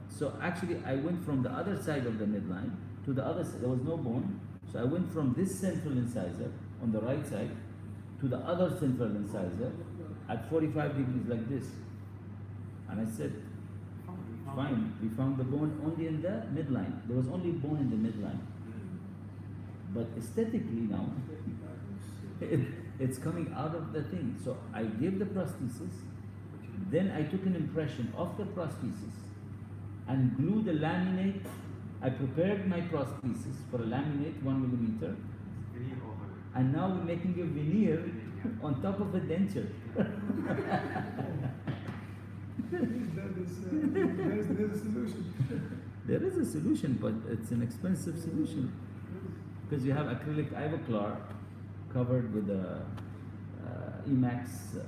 Speaker 1: So actually I went from the other side of the midline to the other side. There was no bone. So I went from this central incisor on the right side to the other central incisor at 45 degrees like this. And I said, fine, we found the bone only in the midline. There was only bone in the midline. But aesthetically now, it's coming out of the thing. So I gave the prosthesis, then I took an impression of the prosthesis and glued the laminate. I prepared my prosthesis for a laminate 1 millimeter,
Speaker 5: Veneer over.
Speaker 1: and now we're making a veneer on top of a denture.
Speaker 3: There's a solution.
Speaker 1: There is a solution, but it's an expensive solution because you have acrylic ivoclar covered with a Emax
Speaker 5: That's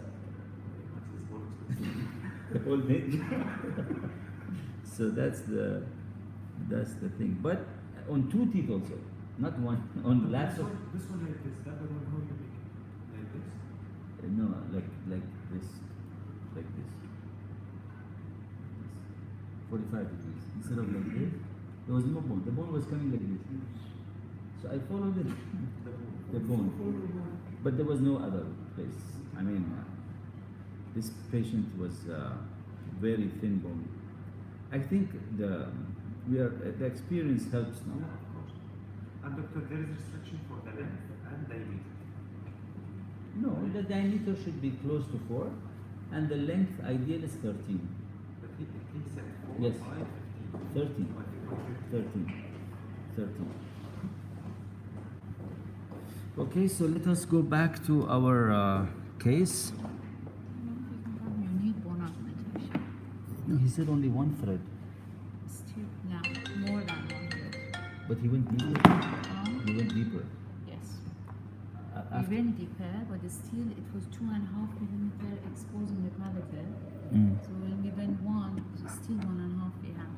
Speaker 5: more expensive.
Speaker 1: whole thing. So that's the thing. But on two teeth also, not one. On lots of
Speaker 5: This one like this, that one how you make it? Like this?
Speaker 1: no, like this, like this. 45 degrees instead of like this. There was no bone. The bone was coming like this. So I followed it, the bone. But there was no other place. I mean, this patient was very thin bone. I think the experience helps
Speaker 5: Yeah,
Speaker 1: now.
Speaker 5: of course. And doctor, there is restriction for the length and diameter.
Speaker 1: No, the diameter should be close to 4, and the length ideal is 13.
Speaker 5: But he said 4,
Speaker 1: Yes.
Speaker 5: 5,
Speaker 1: 13.
Speaker 5: 15. But he wanted
Speaker 1: 13. Okay, so let us go back to our case.
Speaker 2: You need bone augmentation.
Speaker 1: No, he said only one thread,
Speaker 2: Still, yeah, more than 100.
Speaker 1: but he went deeper. He went deeper.
Speaker 2: Yes.
Speaker 1: After,
Speaker 2: Even deeper, but still it was 2.5 millimeter exposing the palatal.
Speaker 1: Mm.
Speaker 2: So when we went one, still 1.5 we have.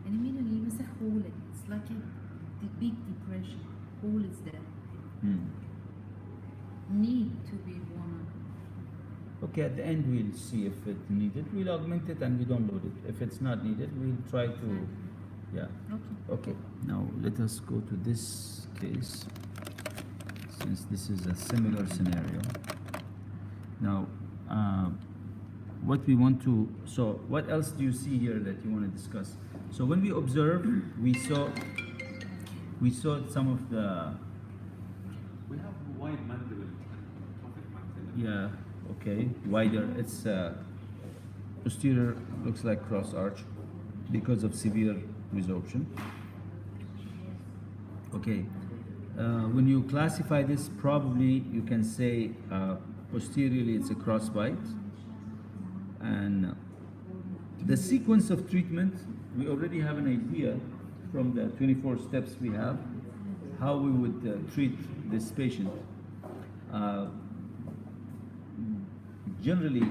Speaker 2: And immediately it was a hole. It's like a big depression. Hole is there.
Speaker 1: Mm.
Speaker 2: Need to be one.
Speaker 1: Okay, at the end we'll see if it needed. We'll augment it and we don't load it. If it's not needed, we'll try to, yeah.
Speaker 2: Okay.
Speaker 1: Okay, now let us go to this case, since this is a similar scenario. Now, what we want to, so what else do you see here that you want to discuss? So when we observe, we saw some of the,
Speaker 5: We have wide mandible and traffic maxilla.
Speaker 1: yeah, okay, wider. It's posterior looks like cross arch because of severe resorption. Okay, when you classify this, probably you can say posteriorly it's a cross bite, and the sequence of treatment, we already have an idea from the 24 steps we have how we would treat this patient. Generally,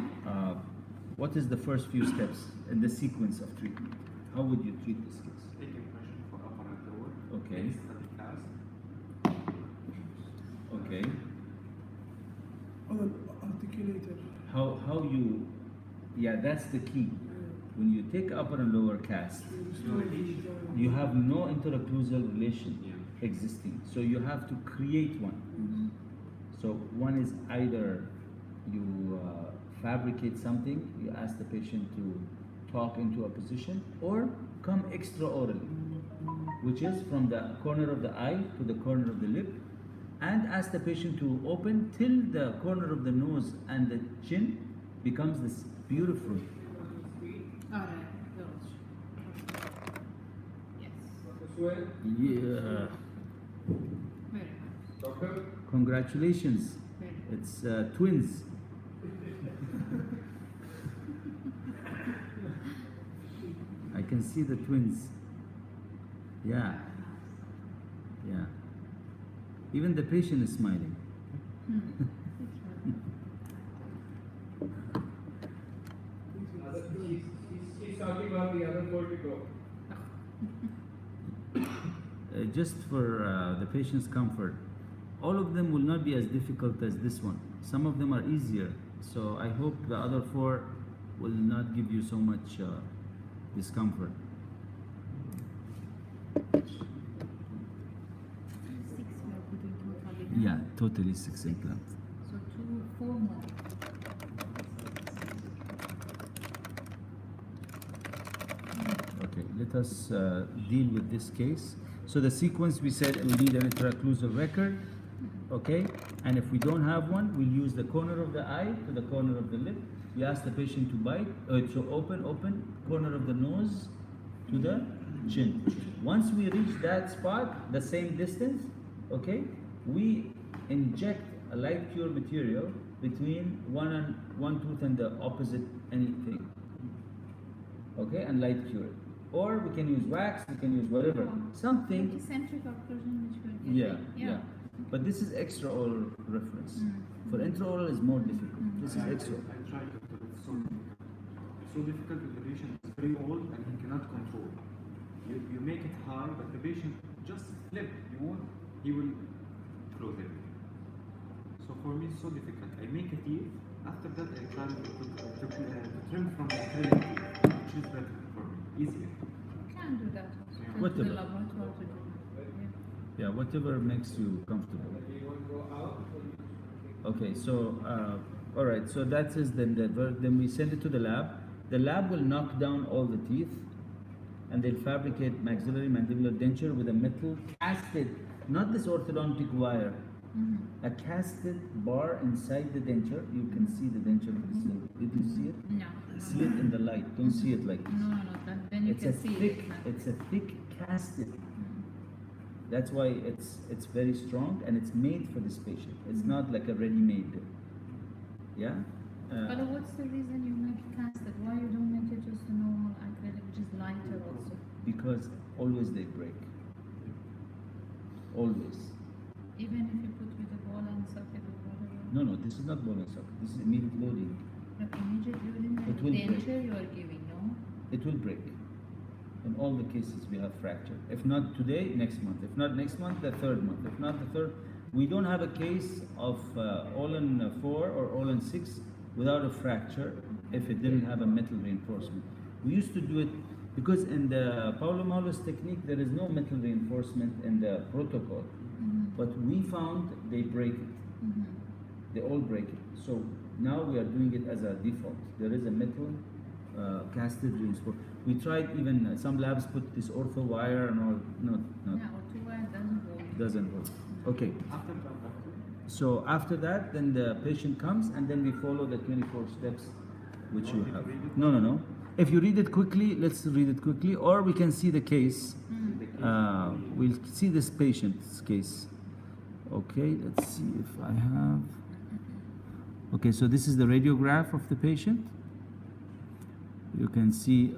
Speaker 1: what is the first few steps in the sequence of treatment? How would you treat this case?
Speaker 5: Take impression for upper and lower.
Speaker 1: Okay.
Speaker 5: Static cast.
Speaker 1: Okay.
Speaker 3: On an articulator.
Speaker 1: How you, yeah, that's the key. When you take upper and lower cast, you have no interocclusal relation existing. So you have to create one. So one is either you fabricate something, you ask the patient to talk into a position, or come extraorally, which is from the corner of the eye to the corner of the lip, and ask the patient to open till the corner of the nose and the chin becomes this beautiful.
Speaker 2: All right, those. Yes,
Speaker 4: Dr. Suhail,
Speaker 1: Yeah.
Speaker 2: very nice.
Speaker 4: Doctor,
Speaker 1: Congratulations.
Speaker 2: Very
Speaker 1: It's twins. I can see the twins. Yeah. Yeah. Even the patient is smiling.
Speaker 4: she's talking about the other four to go.
Speaker 1: Just for the patient's comfort, all of them will not be as difficult as this one. Some of them are easier. So I hope the other four will not give you so much discomfort.
Speaker 2: 6 we are putting totally.
Speaker 1: Yeah, totally 6 implants.
Speaker 2: So 4 more.
Speaker 1: Okay, let us deal with this case. So the sequence, we said we need an interocclusal record, okay? And if we don't have one, we'll use the corner of the eye to the corner of the lip. We ask the patient to bite, to open, corner of the nose to the chin. Once we reach that spot, the same distance, okay, we inject a light cure material between one tooth and the opposite anything, okay, and light cure it. Or we can use wax, we can use whatever, something.
Speaker 2: Eccentric occlusion, which will get
Speaker 1: Yeah. But this is extraoral reference. For intraoral is more difficult. This is extra.
Speaker 5: I tried to do it. It's so difficult with the patient is very old and he cannot control. You make it high, but the patient just flip. He will close everything. So for me, it's so difficult. I make a teeth. After that, I try to trim from the acrylic teeth, which is better for me, easier.
Speaker 2: Can do that also. Go to
Speaker 1: Whatever.
Speaker 2: the laboratory to do that.
Speaker 1: Yeah, whatever makes you comfortable.
Speaker 4: You want to go out?
Speaker 1: Okay, so all right. So that is then we send it to the lab. The lab will knock down all the teeth, and they'll fabricate maxillary mandibular denture with a metal casted, not this orthodontic wire, a casted bar inside the denture. You can see the denture. Did you see it?
Speaker 2: No.
Speaker 1: See it in the light. Don't see it like this.
Speaker 2: No, then you
Speaker 1: It's
Speaker 2: can
Speaker 1: a
Speaker 2: see
Speaker 1: thick.
Speaker 2: it.
Speaker 1: It's a thick casted. That's why it's very strong and it's made for this patient. It's not like a ready-made. Yeah.
Speaker 2: But what's the reason you make casted? Why you don't make it just a normal acrylic, which is lighter also?
Speaker 1: Because always they break. Always.
Speaker 2: Even if you put with a ball and socket or whatever.
Speaker 1: No, this is not ball and socket. This is immediate loading.
Speaker 2: The immediate loading
Speaker 1: It will break.
Speaker 2: denture you are giving, no?
Speaker 1: It will break. In all the cases, we have fracture. If not today, next month. If not next month, the third month. If not the third, we don't have a case of Olin 4 or Olin 6 without a fracture if it didn't have a metal reinforcement. We used to do it because in the Paulo Maulo's technique, there is no metal reinforcement in the protocol. But we found they break it. They all break it. So Now we are doing it as a default. There is a metal casted reinforcement. We tried even some labs put this ortho wire and all. No,
Speaker 2: Yeah, or two wire doesn't work.
Speaker 1: doesn't work. Okay.
Speaker 5: After that, doctor,
Speaker 1: So after that, then the patient comes, and then we follow the 24 steps which you have. No, no, no. If you read it quickly, let's read it quickly, or we can see the case.
Speaker 5: the case
Speaker 1: We'll see this patient's case. Okay, let's see if I have. Okay, so this is the radiograph of the patient. You can see.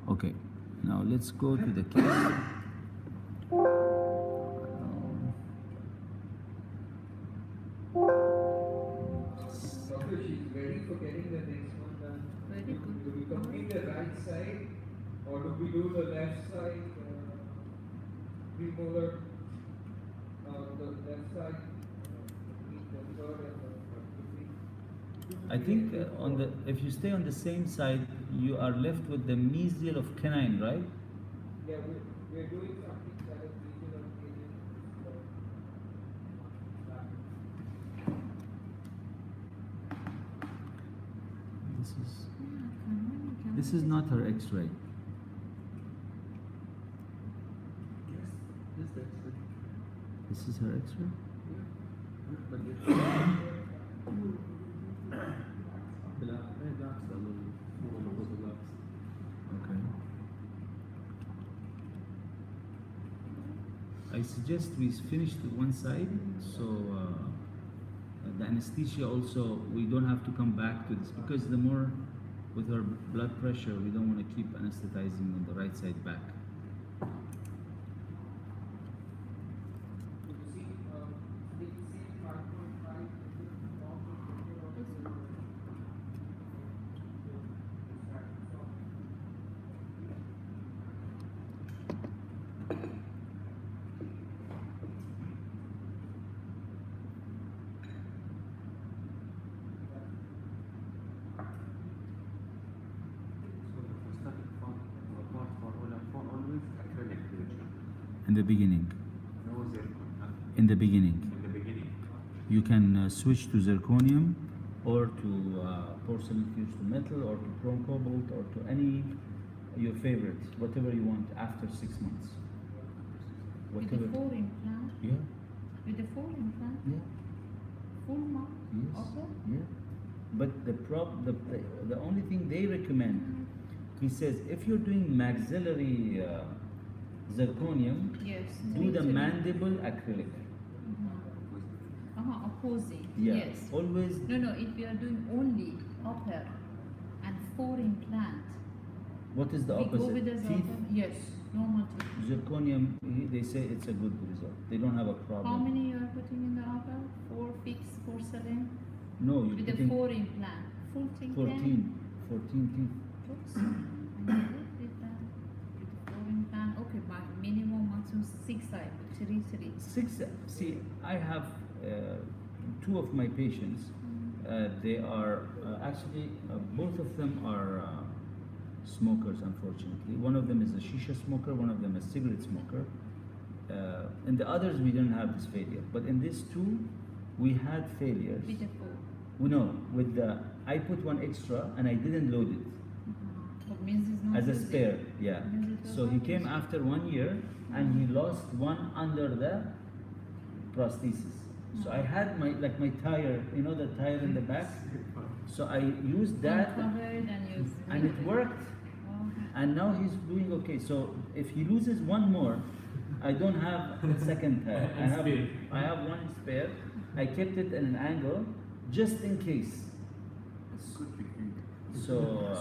Speaker 1: Okay, now let's go to the case.
Speaker 4: Doctor, she's ready for getting the next one done.
Speaker 2: Very good.
Speaker 4: Do we complete the right side or do we do the left side? Premolar, the left side, complete the third and the fourth.
Speaker 1: I think on the if you stay on the same side, you are left with the mesial of canine, right?
Speaker 4: Yeah, we're doing something that is regional canine.
Speaker 1: This is not her X-ray.
Speaker 5: yes, that's it.
Speaker 1: This is her X-ray.
Speaker 5: But it's بالعكس
Speaker 1: Okay. I suggest we finish the one side, so the anesthesia also, we don't have to come back to this, because the more with her blood pressure, we don't want to keep anesthetizing on the right side back.
Speaker 4: You see, did you see 5.5?
Speaker 5: So the prosthetic part for always acrylic region.
Speaker 1: In the beginning.
Speaker 5: No zircon.
Speaker 1: In the beginning.
Speaker 5: In the beginning.
Speaker 1: You can switch to zirconium or to porcelain fused to metal or to chrome cobalt or to any your favorite, whatever you want after 6 months.
Speaker 2: With the
Speaker 1: Whatever.
Speaker 2: 4 implant,
Speaker 1: Yeah,
Speaker 2: with the 4 implant,
Speaker 1: yeah,
Speaker 2: full mouth,
Speaker 1: yes,
Speaker 2: okay?
Speaker 1: yeah. But the only thing they recommend, he says, if you're doing maxillary zirconium,
Speaker 2: Yes.
Speaker 1: do the
Speaker 2: three-
Speaker 1: mandible acrylic.
Speaker 2: Opposing.
Speaker 1: Yeah,
Speaker 2: Yes.
Speaker 1: always.
Speaker 2: No, no, if you are doing only upper and 4 implant,
Speaker 1: What is the
Speaker 2: we go with the
Speaker 1: opposite? Teeth,
Speaker 2: zircon. Yes, normal teeth.
Speaker 1: zirconium. They say it's a good result. They don't have a problem.
Speaker 2: How many you are putting in the upper? 4 fixed porcelain
Speaker 1: No, you're
Speaker 2: with the
Speaker 1: putting
Speaker 2: 4 implant. Full teeth.
Speaker 1: 14 teeth.
Speaker 2: Oops. I did it with that. With the 4 implant. Okay, but minimum, maximum 6 side. 3.
Speaker 1: 6. See, I have 2 of my patients. They are actually both of them are smokers. Unfortunately, one of them is a shisha smoker, one of them a cigarette smoker. In the others, we didn't have this failure, but in these 2, we had failures.
Speaker 2: With the 4.
Speaker 1: No, with the I put one extra and I didn't load it
Speaker 2: But means it's not
Speaker 1: as a
Speaker 2: using.
Speaker 1: spare. Yeah.
Speaker 2: Means it was
Speaker 1: So he
Speaker 2: not
Speaker 1: came
Speaker 2: using.
Speaker 1: after 1 year and he lost one under the prosthesis. So I had my tire, you know, the tire in the back. So I used that
Speaker 2: Uncover it and use.
Speaker 1: and it worked.
Speaker 2: Okay.
Speaker 1: And now he's doing okay. So if he loses one more, I don't have a second tire. I have one spare. I kept it at an angle just in case.
Speaker 5: It's good technique.
Speaker 1: So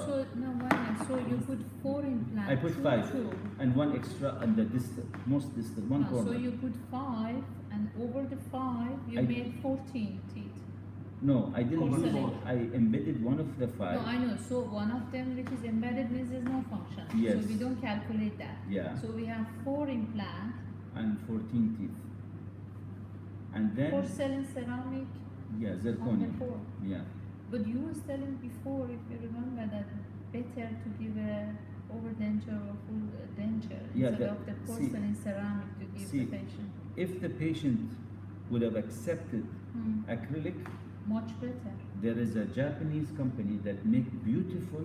Speaker 2: So no, why not? So you put 4 implants.
Speaker 1: I put 5
Speaker 2: two.
Speaker 1: and one extra on the distal, most distal, one
Speaker 2: No,
Speaker 1: corner.
Speaker 2: so you put 5 and over the 5 you
Speaker 1: I-
Speaker 2: made 14 teeth.
Speaker 1: No, I didn't use
Speaker 2: Porcelain.
Speaker 1: it. I embedded one of the 5.
Speaker 2: No, I know. So one of them which is embedded means there's no function.
Speaker 1: Yes.
Speaker 2: So we don't calculate that.
Speaker 1: Yeah,
Speaker 2: So we have 4 implant,
Speaker 1: and 14 teeth. And then,
Speaker 2: porcelain, ceramic
Speaker 1: yeah,
Speaker 2: on the
Speaker 1: zirconium.
Speaker 2: 4.
Speaker 1: Yeah.
Speaker 2: But you were telling before, if you remember, that better to give a over denture or full denture
Speaker 1: Yeah,
Speaker 2: instead of the
Speaker 1: see-
Speaker 2: porcelain ceramic to give
Speaker 1: see,
Speaker 2: the patient.
Speaker 1: If the patient would have accepted acrylic.
Speaker 2: Much better.
Speaker 1: There is a Japanese company that make beautiful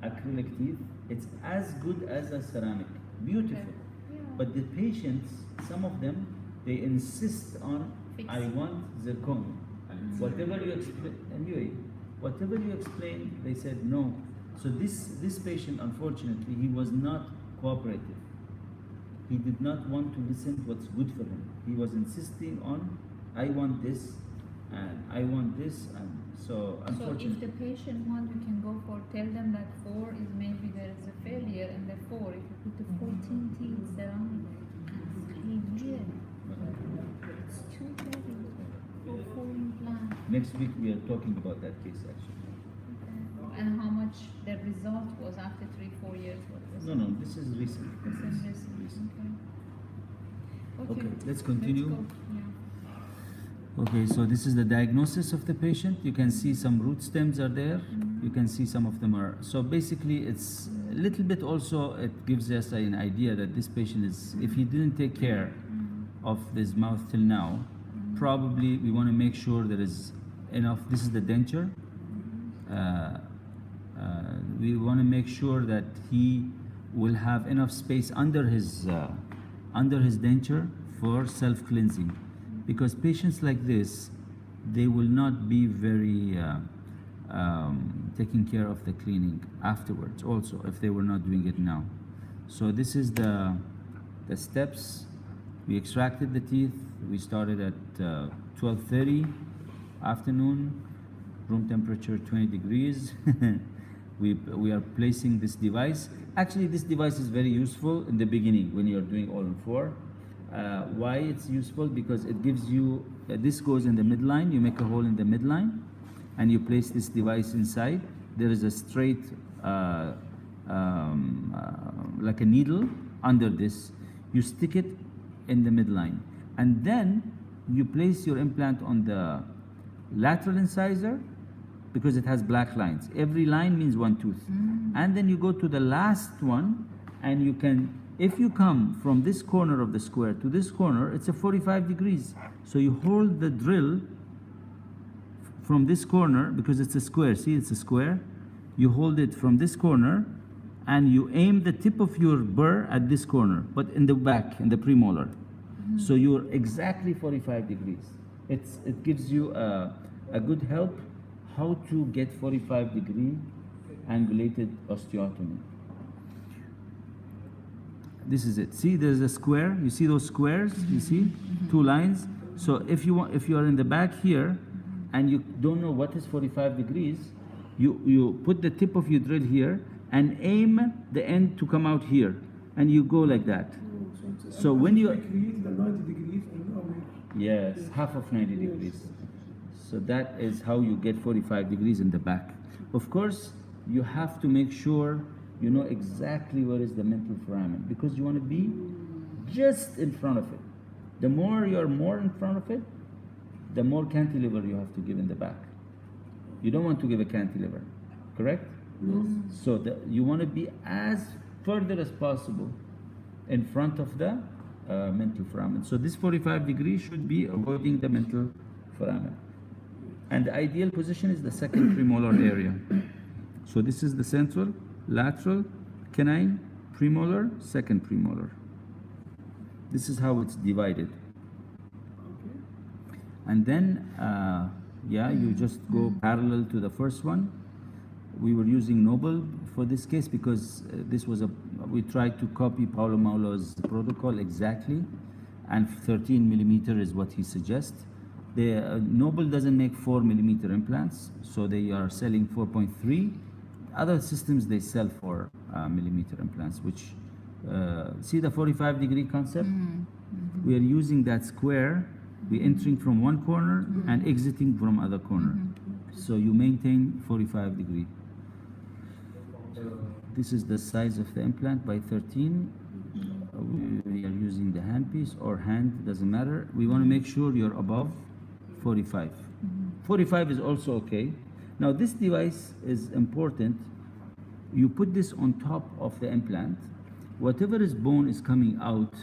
Speaker 1: acrylic teeth. It's as good as a ceramic. Beautiful.
Speaker 2: Okay. Yeah.
Speaker 1: But the patients, some of them, they insist on,
Speaker 2: Fix.
Speaker 1: I want zircon. Whatever you explain, anyway, whatever you explain, they said no. So this patient, unfortunately, he was not cooperative. He did not want to listen to what's good for him. He was insisting on, I want this, and I want this, and so
Speaker 2: So if
Speaker 1: unfortunately.
Speaker 2: the patient wants, we can go for, tell them that 4 is maybe there is a failure in the 4. If you put the 14 teeth ceramic, it's heavy. It's too heavy for 4 implants.
Speaker 1: Next week we are talking about that case actually.
Speaker 2: Okay. And how much the result was after 3-4 years? What was
Speaker 1: No,
Speaker 2: it?
Speaker 1: this is recent.
Speaker 2: It's in this.
Speaker 1: Recent.
Speaker 2: Okay.
Speaker 1: Okay, let's continue.
Speaker 2: Let's go. Yeah.
Speaker 1: Okay, so this is the diagnosis of the patient. You can see some root stems are there. You can see some of them are. So basically, it's a little bit also, it gives us an idea that this patient is, if he didn't take care of his mouth till now, probably we want to make sure there is enough. This is the denture. We want to make sure that he will have enough space under his denture for self-cleansing. Because patients like this, they will not be very taking care of the cleaning afterwards also, if they were not doing it now. So this is the steps. We extracted the teeth. We started at 12:30 afternoon, room temperature 20 degrees. We are placing this device. Actually, this device is very useful in the beginning when you're doing all-in-4. Why it's useful? Because it gives you, this goes in the midline, you make a hole in the midline, and you place this device inside. There is a straight, like a needle under this. You stick it in the midline, and then you place your implant on the lateral incisor, because it has black lines. Every line means one tooth. And then you go to the last one, and you can, if you come from this corner of the square to this corner, it's a 45 degrees. So you hold the drill from this corner, because it's a square, see, it's a square. You hold it from this corner, and you aim the tip of your burr at this corner, but in the back, in the premolar. So you're exactly 45 degrees. It gives you a good help how to get 45-degree angulated osteotomy. This is it. See, there's a square. You see those squares? You see 2 lines. So if you are in the back here, and you don't know what is 45 degrees, you put the tip of your drill here and aim the end to come out here, and you go like that. So when you
Speaker 3: create the 90 degrees, and now we
Speaker 1: yes, half of 90 degrees. So that is how you get 45 degrees in the back. Of course, you have to make sure you know exactly where is the mental foramen, because you want to be just in front of it. The more you're more in front of it, the more cantilever you have to give in the back. You don't want to give a cantilever, correct?
Speaker 3: Yes.
Speaker 1: So you want to be as further as possible in front of the mental foramen. So this 45 degrees should be avoiding the mental foramen. And the ideal position is the second premolar area. So this is the central, lateral, canine, premolar, second premolar. This is how it's divided. And then, you just go parallel to the first one. We were using Noble for this case because we tried to copy Paulo Maulo's protocol exactly, and 13 millimeter is what he suggests. The Noble doesn't make 4 millimeter implants, so they are selling 4.3. Other systems, they sell 4 millimeter implants, which, see the 45 degree concept? We are using that square. We're entering from one corner and exiting from other corner. So you maintain 45 degree. This is the size of the implant by 13. We are using the handpiece or hand, doesn't matter. We want to make sure you're above 45. 45 is also okay. Now this device is important. You put this on top of the implant. Whatever is bone is coming out,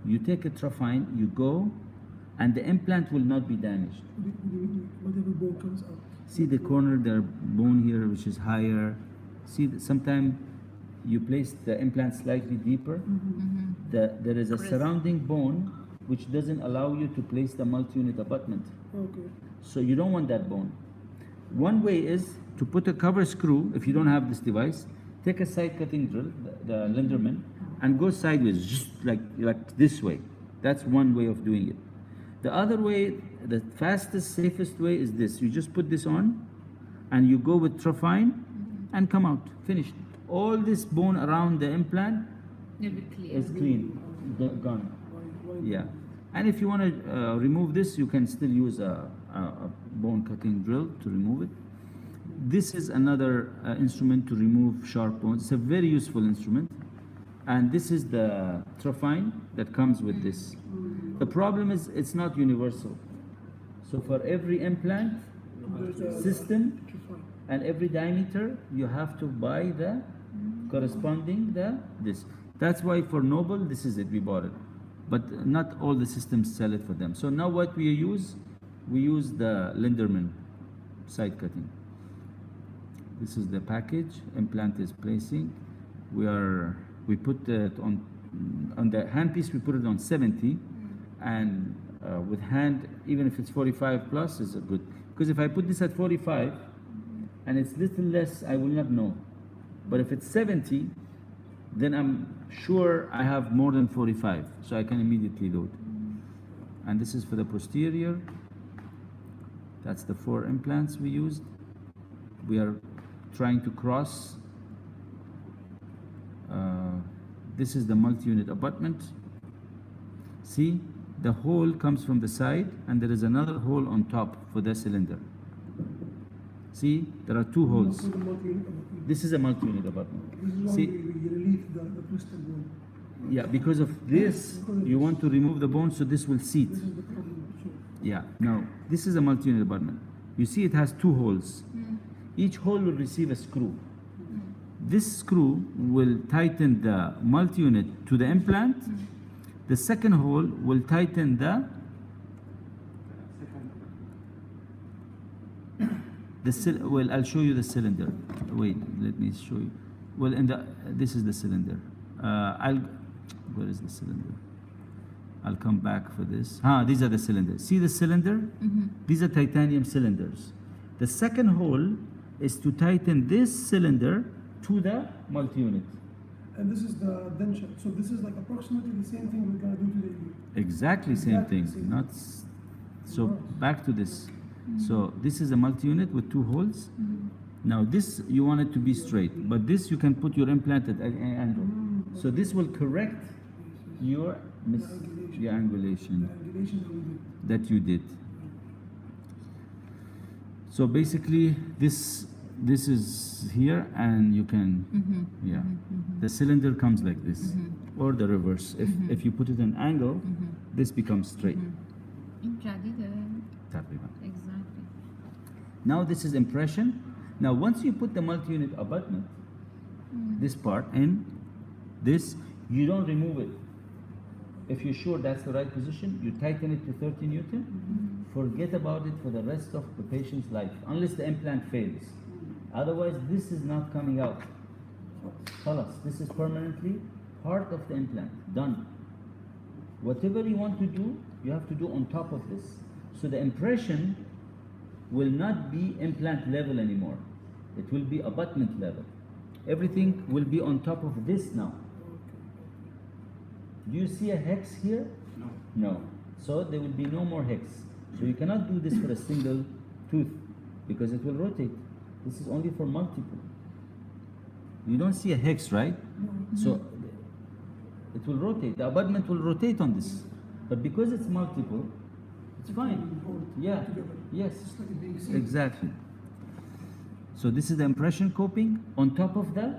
Speaker 1: you take a Trafine, you go and the implant will not be damaged.
Speaker 3: Whatever bone comes out.
Speaker 1: See the corner, the bone here, which is higher. See, sometimes you place the implant slightly deeper. There is a surrounding bone which doesn't allow you to place the multi-unit abutment.
Speaker 3: Okay.
Speaker 1: So you don't want that bone. One way is to put a cover screw, if you don't have this device, take a side cutting drill, the Linderman, and go sideways, just like this way. That's one way of doing it. The other way, the fastest, safest way is this. You just put this on, and you go with Trofine, and come out, finished. All this bone around the implant
Speaker 2: It'll be clear.
Speaker 1: is clean, gone.
Speaker 3: Why
Speaker 1: Yeah, and if you want to remove this, you can still use a bone cutting drill to remove it. This is another instrument to remove sharp bones. It's a very useful instrument. And this is the Trofine that comes with this. The problem is it's not universal. So for every implant
Speaker 3: There's a
Speaker 1: system
Speaker 3: Trofine.
Speaker 1: and every diameter, you have to buy the corresponding this. That's why for Noble, this is it, we bought it. But not all the systems sell it for them. So now what we use the Linderman side cutting. This is the package, implant is placing. We put it on the handpiece, we put it on 70, and with hand, even if it's 45 plus, is good. Because if I put this at 45, and it's little less, I will not know. But if it's 70, then I'm sure I have more than 45, so I can immediately load. And this is for the posterior. That's the 4 implants we used. We are trying to cross. This is the multi-unit abutment. See, the hole comes from the side, and there is another hole on top for the cylinder. See, there are 2 holes.
Speaker 3: For the multi-unit abutment.
Speaker 1: This is a multi-unit abutment.
Speaker 3: This is why
Speaker 1: See,
Speaker 3: we relieve the twisted bone.
Speaker 1: yeah, because of this, you want to remove the bone, so this will seat.
Speaker 3: This is the problem. So,
Speaker 1: Yeah, now, this is a multi-unit abutment. You see it has 2 holes. Each hole will receive a screw. This screw will tighten the multi-unit to the implant. The second hole will tighten the well, I'll show you the cylinder. Wait, let me show you. Well, this is the cylinder. Where is the cylinder? I'll come back for this. These are the cylinders. See the cylinder? These are titanium cylinders. The second hole is to tighten this cylinder to the multi-unit.
Speaker 3: and this is the denture. So this is like approximately the same thing we're gonna do today.
Speaker 1: Exactly same
Speaker 3: Exactly
Speaker 1: thing.
Speaker 3: same.
Speaker 1: Not so back to this. So this is a multi-unit with 2 holes. Now this you want it to be straight, but this you can put your implant at an angle. So this will correct your angulation
Speaker 3: The angulation that we did.
Speaker 1: that you did. So basically this is here, and you can yeah. The cylinder comes like this, or the reverse. If you put it an angle, this becomes straight.
Speaker 2: جديدة.
Speaker 1: تقريبا.
Speaker 2: Exactly.
Speaker 1: Now this is impression. Now once you put the multi-unit abutment, this part in, this, you don't remove it. If you're sure that's the right position, you tighten it to 30 Newton. Forget about it for the rest of the patient's life, unless the implant fails. Otherwise, this is not coming out. Khalas, this is permanently part of the implant, done. Whatever you want to do, you have to do on top of this. So the impression will not be implant level anymore. It will be abutment level. Everything will be on top of this now. Do you see a hex here?
Speaker 5: No.
Speaker 1: No. So there will be no more hex. So you cannot do this for a single tooth because it will rotate. This is only for multiple. You don't see a hex, right? So it will rotate. The abutment will rotate on this. But because it's multiple, it's fine. Yeah. Yes.
Speaker 3: It's like it being seen.
Speaker 1: Exactly. So this is the impression coping on top of the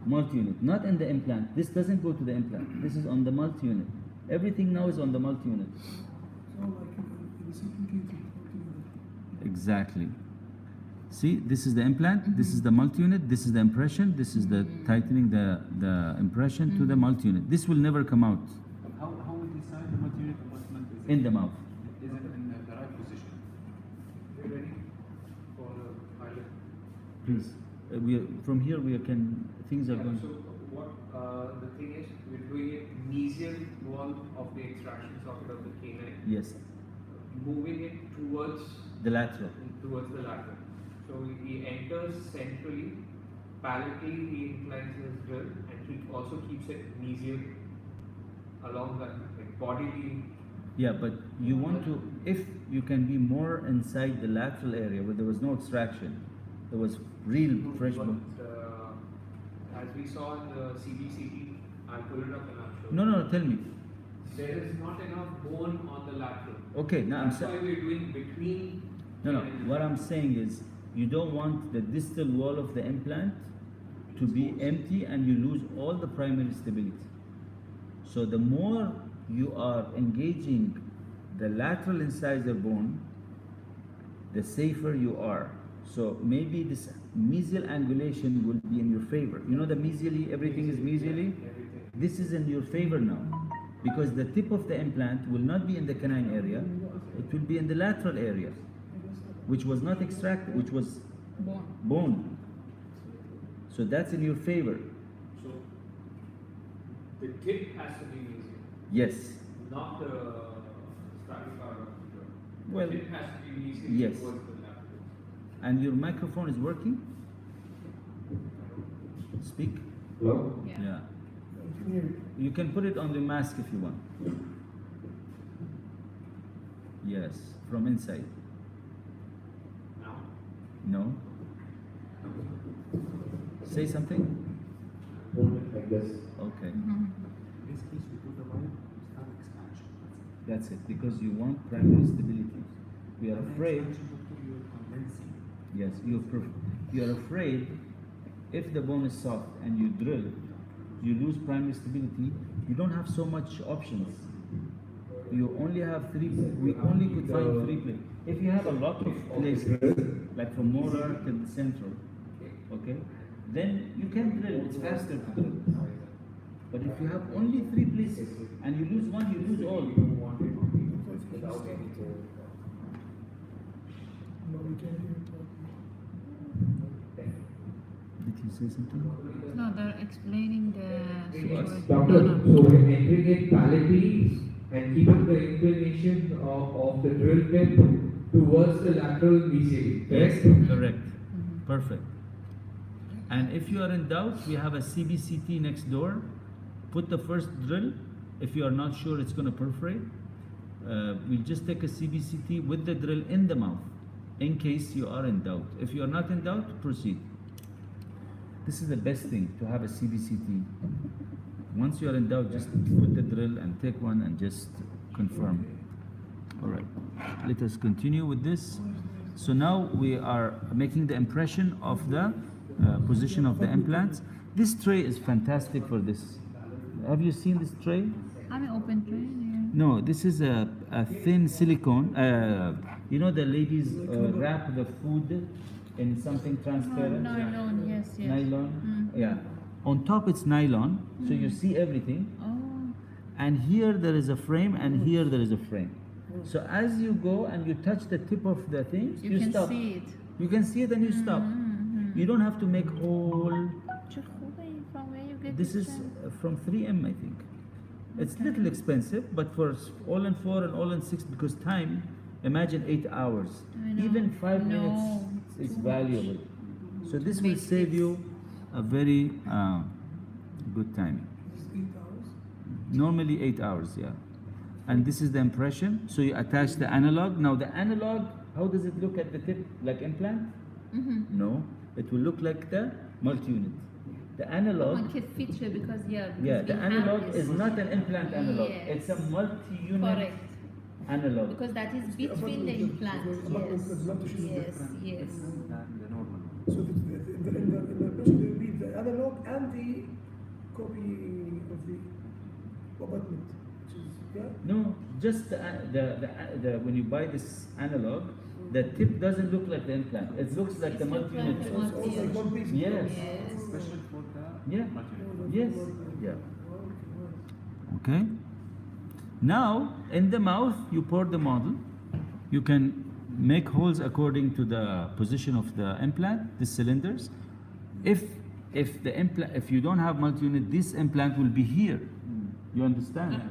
Speaker 1: multi-unit, not in the implant. This doesn't go to the implant. This is on the multi-unit. Everything now is on the multi-unit.
Speaker 3: So like in CPT.
Speaker 1: Exactly. See, this is the implant, this is the multi-unit, this is the impression, this is the tightening the impression to the multi-unit. This will never come out.
Speaker 5: How we decide the multi-unit abutment
Speaker 1: in the mouth.
Speaker 5: Is it in the right position?
Speaker 4: You ready for the pilot?
Speaker 1: Please, from here we can, things are going.
Speaker 4: So what the thing is, we're doing it mesial wall of the extraction socket of the canine,
Speaker 1: Yes,
Speaker 4: moving it towards
Speaker 1: the lateral.
Speaker 4: the lateral. So he enters centrally, palatally he inclines his drill, and he also keeps it mesial along that, like bodily.
Speaker 1: Yeah, but you want to, if you can be more inside the lateral area where there was no extraction, there was real fresh
Speaker 4: But,
Speaker 1: bone.
Speaker 4: as we saw in the CBCT, I'll pull it up and I'll show
Speaker 1: No,
Speaker 4: you.
Speaker 1: no, tell me.
Speaker 4: There is not enough bone on the lateral.
Speaker 1: Okay, now I'm
Speaker 4: That's why
Speaker 1: saying.
Speaker 4: we're doing between.
Speaker 1: No, no.
Speaker 4: canine and
Speaker 1: What I'm saying is, you don't want the distal wall of the implant to be empty and you lose all the primary stability. So the more you are engaging the lateral incisor bone, the safer you are. So maybe this mesial angulation will be in your favor. You know the mesially, everything is mesially?
Speaker 4: everything.
Speaker 1: This is in your favor now. Because the tip of the implant will not be in the canine area, it will be in the lateral area, which was not extracted, which was
Speaker 2: Bone.
Speaker 1: bone. So that's in your favor.
Speaker 4: So the tip has to be mesial,
Speaker 1: Yes.
Speaker 4: not the stratifier of the jaw.
Speaker 1: Well,
Speaker 4: The tip has to be mesial
Speaker 1: yes.
Speaker 4: towards the lateral.
Speaker 1: And your microphone is working? Speak?
Speaker 4: Hello?
Speaker 2: Yeah.
Speaker 1: Yeah.
Speaker 3: I can hear you.
Speaker 1: You can put it on the mask if you want. Yes, from inside.
Speaker 4: Now?
Speaker 1: No? Say something?
Speaker 4: Hold it like this.
Speaker 1: Okay.
Speaker 2: Mhm.
Speaker 5: In this case, we put the line, start expansion.
Speaker 1: That's it, because you want primary stability. We are afraid,
Speaker 5: You're condensing.
Speaker 1: yes, you're afraid if the bone is soft and you drill, you lose primary stability, you don't have so much options. You only have we only could find 3 places. If you have a lot of places, like from molar to the central, okay, then you can drill, it's faster to drill. But if you have only 3 places and you lose one, you lose all.
Speaker 3: No, we can't hear you.
Speaker 1: Did you say something?
Speaker 2: No, they're explaining the situation.
Speaker 4: Doctor, so we're entering it palatally and keeping the inclination of the drill tip towards the lateral mesially,
Speaker 1: Yes,
Speaker 4: correct?
Speaker 1: correct. Perfect. And if you are in doubt, we have a CBCT next door. Put the first drill. If you are not sure it's going to perforate, we'll just take a CBCT with the drill in the mouth in case you are in doubt. If you are not in doubt, proceed. This is the best thing, to have a CBCT. Once you are in doubt, just put the drill and take one and just confirm. All right, let us continue with this. So now we are making the impression of the position of the implants. This tray is fantastic for this. Have you seen this tray?
Speaker 2: I'm an open tray.
Speaker 1: No, this is a thin silicone. You know the ladies wrap the food in something
Speaker 2: Oh,
Speaker 1: transparent?
Speaker 2: nylon, yes, yes.
Speaker 1: Nylon? Yeah. On top it's nylon, so you see everything.
Speaker 2: Oh,
Speaker 1: And here there is a frame, and here there is a frame. So as you go and you touch the tip of the thing,
Speaker 2: you can
Speaker 1: stop.
Speaker 2: see it.
Speaker 1: You can see it and you stop.
Speaker 2: Mhm.
Speaker 1: You don't have to make whole.
Speaker 2: From where you get
Speaker 1: This is from 3M, I think. It's little expensive, but for all in 4 and all in 6, because time, imagine 8 hours.
Speaker 2: I know.
Speaker 1: Even 5
Speaker 2: No,
Speaker 1: minutes is
Speaker 2: too much.
Speaker 1: valuable. So this will
Speaker 2: Makes
Speaker 1: save
Speaker 2: sense.
Speaker 1: you a very good timing.
Speaker 3: It's 8 hours.
Speaker 1: Normally 8 hours, yeah. And this is the impression. So you attach the analog. Now the analog, how does it look at the tip? Like implant?
Speaker 2: Mm-hmm.
Speaker 1: No. It will look like the multi-unit. The analog,
Speaker 2: One can feature because
Speaker 1: yeah,
Speaker 2: we
Speaker 1: the
Speaker 2: have
Speaker 1: analog
Speaker 2: this.
Speaker 1: is not an implant analog.
Speaker 2: Yes.
Speaker 1: It's a multi-unit
Speaker 2: Correct.
Speaker 1: analog.
Speaker 2: Because that is between the implant. Yes. Yes.
Speaker 5: And the normal one.
Speaker 3: So in the patient there will be the analog and the copy of the abutment, which is, yeah?
Speaker 1: No, just the when you buy this analog, the tip doesn't look like the implant. It looks like the
Speaker 2: It looks like
Speaker 1: multi-unit.
Speaker 2: the
Speaker 3: So it's also like one piece.
Speaker 1: Yes.
Speaker 2: Yes.
Speaker 5: Special for the
Speaker 1: Yeah.
Speaker 5: multi-unit.
Speaker 1: Yes. Yeah. Okay. Now, in the mouth, you pour the model. You can make holes according to the position of the implant, the cylinders. If you don't have multi-unit, this implant will be here. You understand?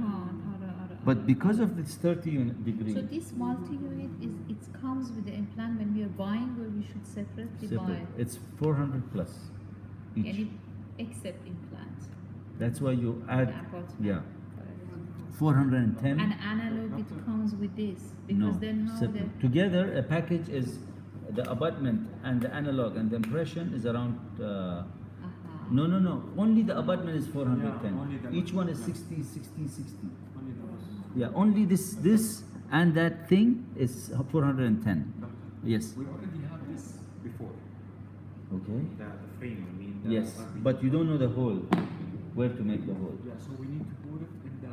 Speaker 1: But because of this 30 degree,
Speaker 2: So this multi-unit it comes with the implant when we are buying, or we should separately buy
Speaker 1: separate,
Speaker 2: it?
Speaker 1: it's 400 plus each.
Speaker 2: Any except implant.
Speaker 1: That's why you add,
Speaker 2: Apartment.
Speaker 1: yeah,
Speaker 2: Correct.
Speaker 1: 410.
Speaker 2: And analog it comes with this, because
Speaker 1: No,
Speaker 2: then how
Speaker 1: separate. Together, a package is the abutment and the analog and the impression is around. No. Only the abutment is 410.
Speaker 5: Yeah, only the
Speaker 1: Each one is
Speaker 5: abutment,
Speaker 1: 60, 60.
Speaker 5: Only those.
Speaker 1: Yeah, only this and that thing is 410. Yes.
Speaker 5: We already have this before.
Speaker 1: Okay.
Speaker 5: The frame, I mean. The
Speaker 1: Yes,
Speaker 5: RBT.
Speaker 1: but you don't know the hole, where to make the hole.
Speaker 5: Yeah, so we need to put it in the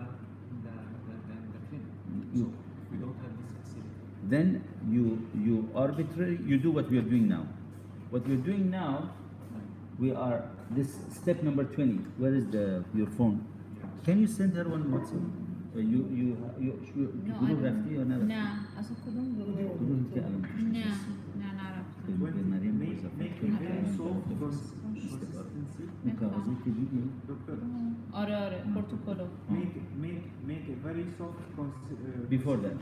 Speaker 5: clinic.
Speaker 1: You-
Speaker 5: So we don't have this facility.
Speaker 1: Then you arbitrary, you do what we are doing now. What we're doing now, we are this step number 20. Where is your phone? Can you send her one WhatsApp? You
Speaker 2: No, I
Speaker 1: group رفتي ولا
Speaker 2: don't.
Speaker 1: لا؟
Speaker 2: Nah, أصلا كلهم جروب.
Speaker 1: تقولوا انت انا مش
Speaker 2: Nah, nah, not up.
Speaker 1: مريم
Speaker 5: Make it very soft consistency.
Speaker 1: ممكن عاوزين تجيبي
Speaker 5: Doctor,
Speaker 2: آره بورتوكولو.
Speaker 5: make a very soft
Speaker 1: before that.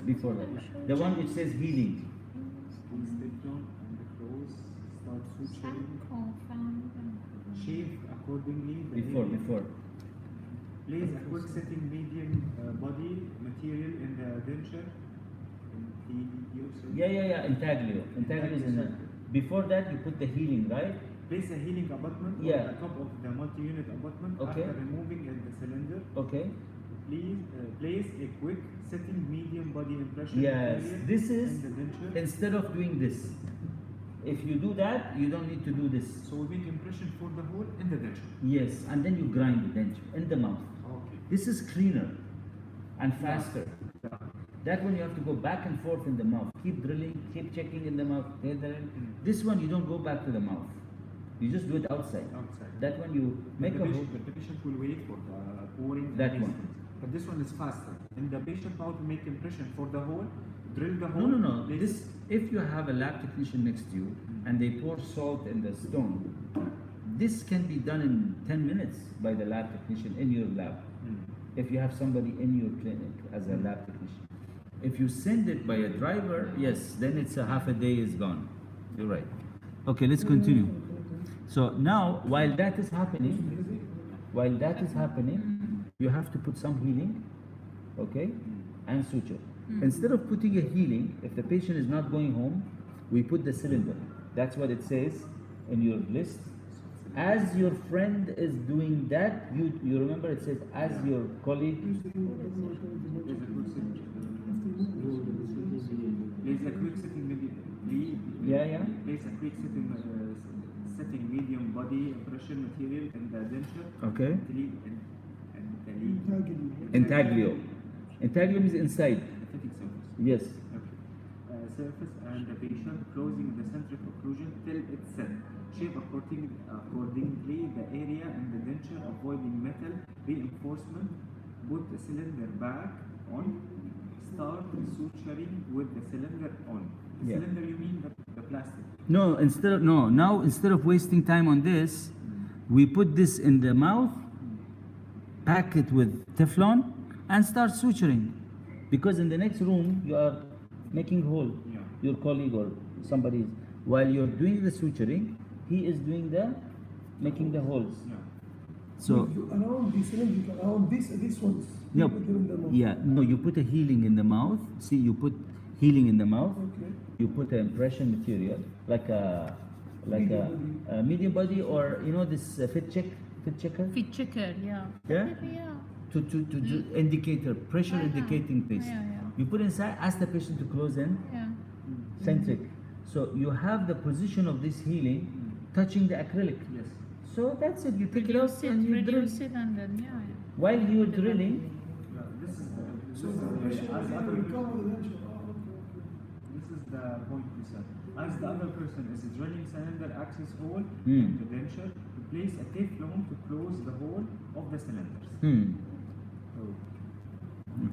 Speaker 1: The one which says healing.
Speaker 5: Please step down and close. Start suturing. Shave accordingly. the area.
Speaker 1: Before.
Speaker 5: Place a quick setting medium body material in the denture.
Speaker 1: Yeah. Intaglio. Intaglio is in the, before that you put the healing, right?
Speaker 5: Place a healing abutment
Speaker 1: Yeah.
Speaker 5: on the top of the multi-unit abutment
Speaker 1: Okay.
Speaker 5: after removing the cylinder.
Speaker 1: Okay.
Speaker 5: Please place a quick setting medium body impression
Speaker 1: Yes.
Speaker 5: material
Speaker 1: This is
Speaker 5: in the denture.
Speaker 1: instead of doing this. If you do that, you don't need to do this.
Speaker 5: So we make impression for the hole in the denture.
Speaker 1: Yes, and then you grind the denture in the mouth.
Speaker 5: Okay.
Speaker 1: This is cleaner and faster. That one you have to go back and forth in the mouth. Keep drilling, keep checking in the mouth. This one you don't go back to the mouth. You just do it outside.
Speaker 5: Outside.
Speaker 1: That one you make a hole.
Speaker 5: The patient will wait for the pouring. and
Speaker 1: That
Speaker 5: this
Speaker 1: one.
Speaker 5: But this one is faster. In the patient mouth, make impression for the hole, drill the hole.
Speaker 1: No.
Speaker 5: place-
Speaker 1: This, if you have a lab technician next to you and they pour salt in the stone, this can be done in 10 minutes by the lab technician in your lab. If you have somebody in your clinic as a lab technician. If you send it by a driver, yes, then it's a half a day is gone. You're right. Okay, let's continue. So now, while that is happening, you have to put some healing, okay, and suture. Instead of putting a healing, if the patient is not going home, we put the cylinder. That's what it says in your list. As your friend is doing that, you remember it says as your colleague.
Speaker 5: Place a quick setting medium.
Speaker 1: Yeah.
Speaker 5: Place a quick setting medium body impression material in the denture.
Speaker 1: Okay.
Speaker 5: And
Speaker 1: Intaglio. Intaglio is inside.
Speaker 5: the fitting surface.
Speaker 1: Yes.
Speaker 5: Okay. Surface and the patient closing the centric occlusion till it's set. Shape accordingly the area in the denture, avoiding metal reinforcement. Put the cylinder back on. Start suturing with the cylinder on. The
Speaker 1: Yeah.
Speaker 5: cylinder, you mean the plastic?
Speaker 1: No, now instead of wasting time on this, we put this in the mouth, pack it with Teflon, and start suturing. Because in the next room you are making hole.
Speaker 5: Yeah.
Speaker 1: Your colleague or somebody is. While you're doing the suturing, he is doing the making the holes.
Speaker 5: Yeah.
Speaker 1: So
Speaker 3: You around the cylinder, around this ones.
Speaker 1: no,
Speaker 3: You put them in the mouth.
Speaker 1: yeah, no, you put a healing in the mouth. See, you put healing in the mouth.
Speaker 3: Okay.
Speaker 1: You put an impression material like a medium body, or you know this fit checker.
Speaker 2: Fit checker, yeah.
Speaker 1: Yeah?
Speaker 2: Yeah.
Speaker 1: To do indicator, pressure indicating paste.
Speaker 2: Yeah.
Speaker 1: You put inside, ask the patient to close in,
Speaker 2: Yeah.
Speaker 1: centric. So you have the position of this healing touching the acrylic.
Speaker 5: Yes.
Speaker 1: So that's it. You take it out and you drill.
Speaker 2: Reduce it and then, yeah.
Speaker 1: While you are drilling,
Speaker 5: Yeah, this is
Speaker 3: So the patient
Speaker 5: as the other
Speaker 3: will come with the denture. Okay.
Speaker 5: This is the point we said. As the other person is drilling cylinder access hole
Speaker 1: Hmm.
Speaker 5: into denture, to place a Teflon to close the hole of the cylinders.
Speaker 1: hmm.
Speaker 5: So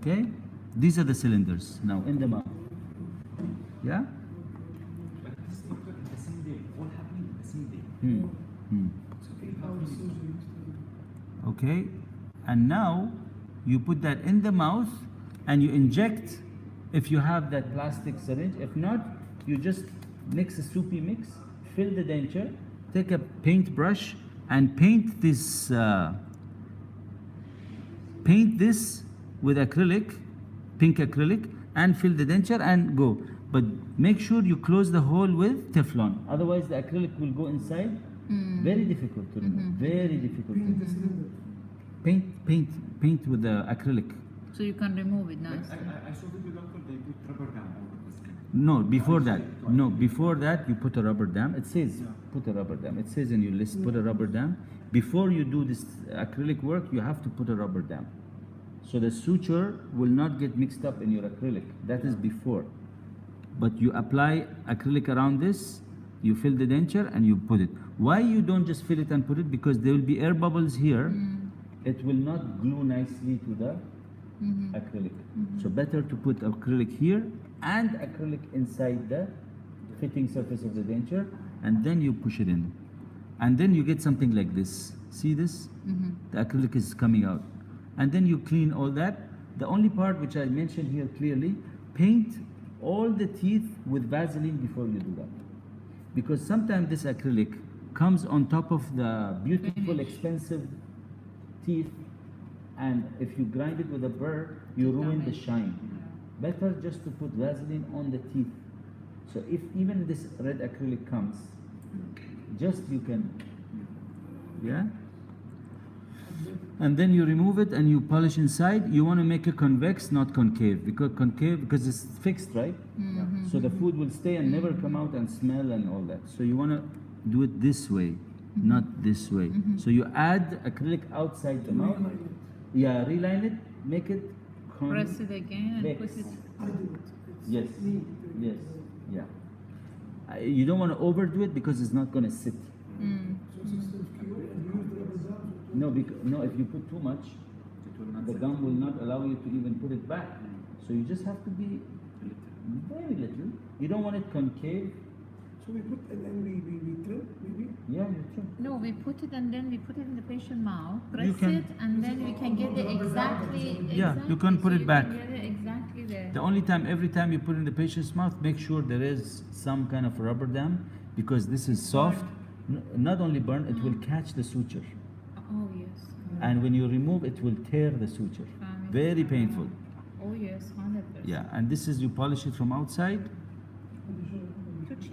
Speaker 1: Okay? These are the cylinders now in the mouth. Yeah?
Speaker 5: But this is not the same day. All happening the same day. So
Speaker 3: 8 hours surgery.
Speaker 1: Okay? And now you put that in the mouth and you inject if you have that plastic syringe. If not, you just mix a soupy mix, fill the denture, take a paintbrush and paint this with acrylic, pink acrylic, and fill the denture and go. But make sure you close the hole with Teflon. Otherwise the acrylic will go inside. Very difficult to remove. Very difficult.
Speaker 3: Paint the cylinder.
Speaker 1: Paint with the acrylic.
Speaker 2: So you can remove it now.
Speaker 5: I saw video doctor, they put rubber down over the skin.
Speaker 1: No, before that. No, before that you put a rubber dam. It says put a rubber dam. It says in your list put a rubber dam. Before you do this acrylic work, you have to put a rubber dam. So the suture will not get mixed up in your acrylic. That is before. But you apply acrylic around this, you fill the denture and you put it. Why you don't just fill it and put it? Because there will be air bubbles here. It will not glue nicely to the acrylic. So better to put acrylic here and acrylic inside the fitting surface of the denture, and then you push it in. And then you get something like this. See this? The acrylic is coming out. And then you clean all that. The only part which I mentioned here clearly, paint all the teeth with Vaseline before you do that. Because sometimes this acrylic comes on top of the beautiful, expensive teeth, and if you grind it with a burr, you ruin the shine. Better just to put Vaseline on the teeth. So if even this red acrylic comes, just you can, yeah? And then you remove it and you polish inside. You want to make it convex, not concave, because it's fixed, right? So the food will stay and never come out and smell and all that. So you want to do it this way, not this way. So you add acrylic outside the mouth. Yeah, reline it, make it
Speaker 2: Press it again and put it.
Speaker 3: I do it.
Speaker 1: Yes, yes, yeah. You don't want to overdo it because it's not going to sit.
Speaker 3: So it's instead of cure and use the rubber dams.
Speaker 1: No, if you put too much, the gum will not allow you to even put it back. So you just have to be very little. You don't want it concave.
Speaker 3: So we put and then we trim maybe.
Speaker 1: Yeah, you trim.
Speaker 2: No, we put it and then we put it in the patient mouth,
Speaker 1: You
Speaker 2: press
Speaker 1: can-
Speaker 2: it, and then we can get it exactly.
Speaker 1: Yeah, you can put
Speaker 2: so
Speaker 1: it
Speaker 2: you
Speaker 1: back.
Speaker 2: Can get it exactly there.
Speaker 1: The only time, every time you put it in the patient's mouth, make sure there is some kind of rubber dam, because this is soft. Not only burn, it will catch the suture.
Speaker 2: Oh yes.
Speaker 1: And when you remove, it will tear the suture. Very painful.
Speaker 2: Oh yes, 100%.
Speaker 1: Yeah, and this is, you polish it from outside.
Speaker 2: So cheese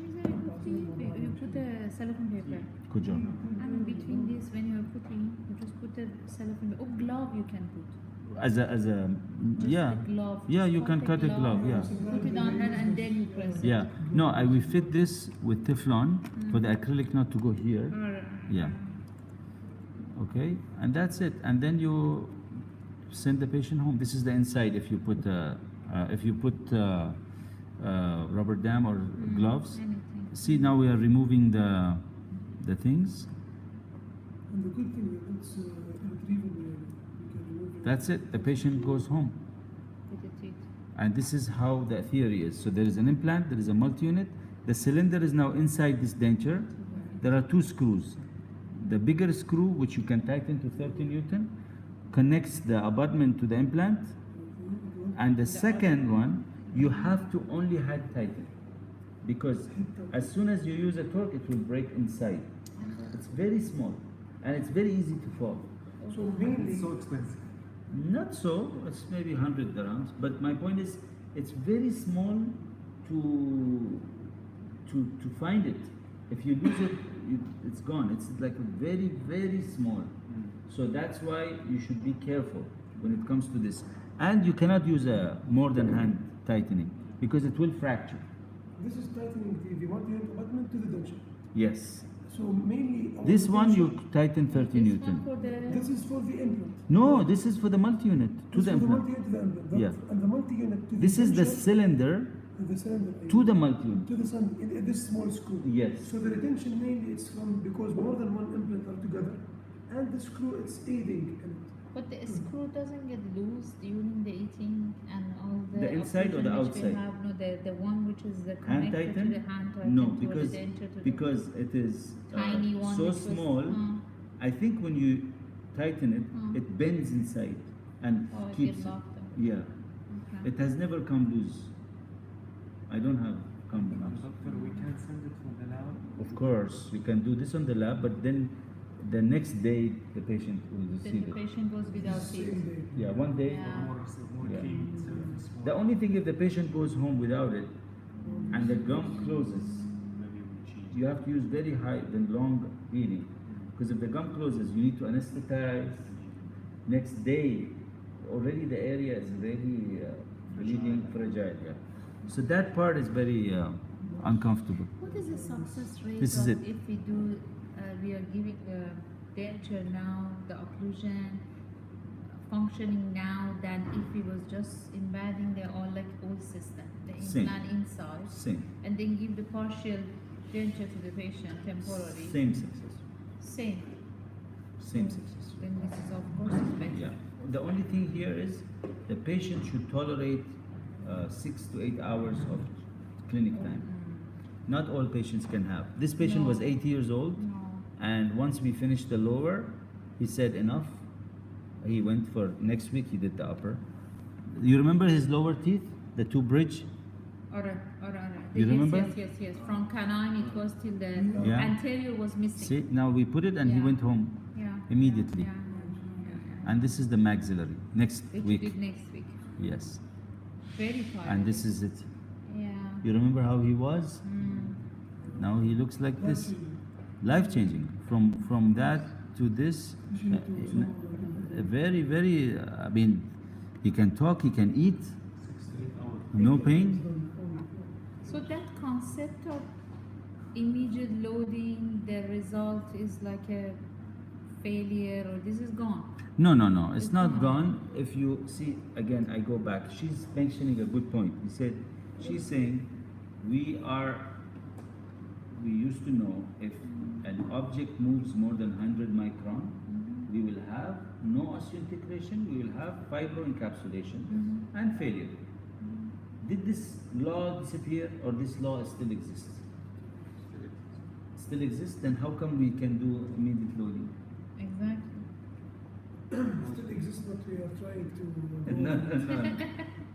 Speaker 2: you put the cellophane paper.
Speaker 1: Good job.
Speaker 2: And between this, when you are putting, you just put the cellophane paper. Oh, glove you can put.
Speaker 1: As a, yeah.
Speaker 2: The glove.
Speaker 1: Yeah, you
Speaker 2: Just
Speaker 1: can
Speaker 2: cut
Speaker 1: cut
Speaker 2: the
Speaker 1: a glove, yeah.
Speaker 2: Put it on that and then you press it.
Speaker 1: Yeah. No, we fit this with Teflon for the acrylic not to go here. Yeah. Okay, and that's it. And then you send the patient home. This is the inside. If you put rubber dam or gloves.
Speaker 2: Anything.
Speaker 1: See, now we are removing the things.
Speaker 3: And the good thing is it's retrievable. You can remove it.
Speaker 1: That's it. The patient goes home.
Speaker 2: With the teeth.
Speaker 1: And this is how the theory is. So there is an implant, there is a multi-unit. The cylinder is now inside this denture. There are two screws. The bigger screw, which you can tighten to 30 Newton, connects the abutment to the implant. And the second one, you have to only hand tighten. Because as soon as you use a torque, it will break inside. It's very small. And it's very easy to fall.
Speaker 3: So mainly,
Speaker 5: It's so expensive.
Speaker 1: Not so, it's maybe 100 dirhams. But my point is, it's very small to find it. If you lose it, it's gone. It's like very, very small. So that's why you should be careful when it comes to this. And you cannot use a more than hand tightening because it will fracture.
Speaker 3: this is tightening the multi-unit abutment to the denture.
Speaker 1: Yes.
Speaker 3: So mainly our
Speaker 1: This one you
Speaker 3: denture-
Speaker 1: tighten 30
Speaker 2: This
Speaker 1: Newton.
Speaker 2: one for the.
Speaker 3: This is for the implant.
Speaker 1: No, this is for the multi-unit to
Speaker 3: This
Speaker 1: the
Speaker 3: is for
Speaker 1: implant.
Speaker 3: multi-unit to the implant.
Speaker 1: Yeah.
Speaker 3: And the multi-unit to
Speaker 1: This
Speaker 3: the
Speaker 1: is the
Speaker 3: denture,
Speaker 1: cylinder
Speaker 3: the cylinder
Speaker 1: to the multi-unit.
Speaker 3: to the sun, in this small screw.
Speaker 1: Yes.
Speaker 3: So the retention mainly is from because more than one implant are together, and the screw it's aiding in it.
Speaker 2: But the screw doesn't get loose during the eating and all the
Speaker 1: The inside or the
Speaker 2: occlusion which we
Speaker 1: outside?
Speaker 2: have, no, the one which is the
Speaker 1: Hand
Speaker 2: connected to
Speaker 1: tighten?
Speaker 2: the hand tighten
Speaker 1: No,
Speaker 2: to the
Speaker 1: because
Speaker 2: denture to the
Speaker 1: because it is
Speaker 2: tiny one
Speaker 1: so
Speaker 2: which was-
Speaker 1: small. I think when you tighten it, it bends inside and
Speaker 2: Oh, it
Speaker 1: keeps
Speaker 2: gets
Speaker 1: it.
Speaker 2: locked up.
Speaker 1: Yeah,
Speaker 2: Okay.
Speaker 1: it has never come loose. I don't have come loose.
Speaker 5: Doctor, we can send it from the lab.
Speaker 1: Of course, you can do this on the lab, but then the next day the patient will
Speaker 2: Then
Speaker 1: receive
Speaker 2: the
Speaker 1: it.
Speaker 2: patient goes without
Speaker 3: Same
Speaker 2: it.
Speaker 3: day.
Speaker 1: Yeah, one day.
Speaker 2: Yeah.
Speaker 5: More
Speaker 1: Yeah.
Speaker 5: clean surface.
Speaker 1: The only thing, if the patient goes home without it and the gum closes,
Speaker 5: Maybe we change.
Speaker 1: you have to use very high then long healing, because if the gum closes, you need to anesthetize. Next day, already the area is really bleeding, fragile. Yeah. So that part is very uncomfortable.
Speaker 2: What is the success rate
Speaker 1: This is
Speaker 2: of
Speaker 1: it.
Speaker 2: if we do, we are giving the denture now, the occlusion functioning now than if we was just embedding the old system, the
Speaker 1: Same.
Speaker 2: implant inside,
Speaker 1: Same,
Speaker 2: and then give the partial denture to the patient temporarily.
Speaker 1: same success,
Speaker 2: Same.
Speaker 1: same success.
Speaker 2: Then this is of course is better.
Speaker 1: Yeah. The only thing here is the patient should tolerate 6 to 8 hours of clinic time. Not all patients can have. This patient was
Speaker 2: No.
Speaker 1: 80 years old,
Speaker 2: No.
Speaker 1: and once we finished the lower, he said enough. He went for next week. He did the upper. You remember his lower teeth, the two bridge?
Speaker 2: Alright.
Speaker 1: You
Speaker 2: Yes,
Speaker 1: remember?
Speaker 2: Yes. From canine it was till the
Speaker 1: Yeah.
Speaker 2: anterior was missing.
Speaker 1: See, now we put it, and he
Speaker 2: Yeah.
Speaker 1: went home
Speaker 2: Yeah.
Speaker 1: immediately.
Speaker 2: Yeah.
Speaker 1: And this is the maxillary next
Speaker 2: Which
Speaker 1: week.
Speaker 2: we did next week.
Speaker 1: Yes,
Speaker 2: Very tired.
Speaker 1: and this is it.
Speaker 2: Yeah.
Speaker 1: You remember how he was?
Speaker 2: Mm.
Speaker 1: Now he looks like this. Life changing from that to this. Very. I mean, he can talk, he can eat,
Speaker 5: 6 to 8 hours.
Speaker 1: no pain.
Speaker 2: So that concept of immediate loading, the result is like a failure, or this is gone.
Speaker 1: No. It's
Speaker 2: It's
Speaker 1: not
Speaker 2: not.
Speaker 1: gone. If you see again, I go back. She's mentioning a good point. He said, she's saying, we used to know if an object moves more than 100 micron, we will have no osseointegration, we will have fibroencapsulation and failure. Did this law disappear, or this law still exists? Still exists. Then how come we can do immediate loading?
Speaker 2: Exactly.
Speaker 3: Still exists, but we are trying to.
Speaker 1: No.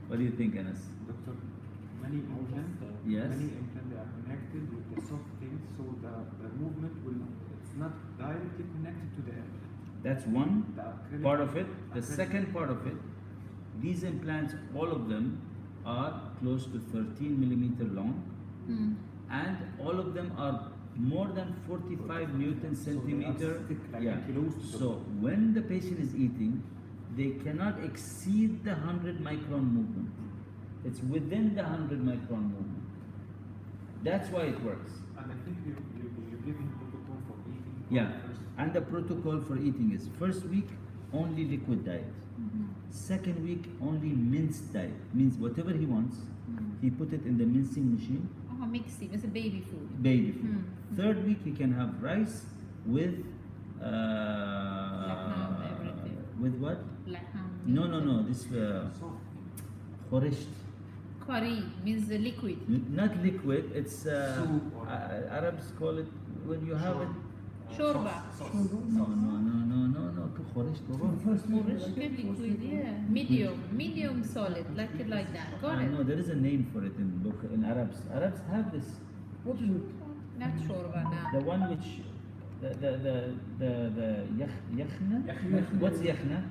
Speaker 1: What do you think, Anas?
Speaker 5: Doctor, many implants,
Speaker 1: Yes.
Speaker 5: many implants they are connected with the soft things, so the movement will, it's not directly connected to the implant.
Speaker 1: That's one
Speaker 5: The acrylic-
Speaker 1: part of it. The
Speaker 5: acrylic-
Speaker 1: second part of it, these implants, all of them are close to 13 millimeter long, and all of them are more than 45 Newton centimeter.
Speaker 5: thick, like
Speaker 1: Yeah.
Speaker 5: close to the-
Speaker 1: So when the patient is eating, they cannot exceed the 100 micron movement. It's within the 100 micron movement. That's why it works.
Speaker 5: And I think you're giving protocol for eating.
Speaker 1: Yeah,
Speaker 5: first.
Speaker 1: and the protocol for eating is first week only liquid diet, second week only minced diet, means whatever he wants, he put it in the mincing machine,
Speaker 2: Mixing, it's a baby food.
Speaker 1: baby food. Third week he can have rice with
Speaker 2: Laham, everything.
Speaker 1: with what?
Speaker 2: Laham.
Speaker 1: No, this
Speaker 5: Soft.
Speaker 1: khoresht.
Speaker 2: Curry means the liquid.
Speaker 1: Not liquid, it's
Speaker 5: Soup or-
Speaker 1: Arabs call it when you have it.
Speaker 2: Shorba.
Speaker 1: No, khoresht baba.
Speaker 2: Original liquid, yeah. Medium solid, like that. Got it.
Speaker 1: No, there is a name for it in local in Arabs. Arabs have this.
Speaker 3: What is it?
Speaker 2: Not shorba now.
Speaker 1: The one which the yakhna. What's yakhna?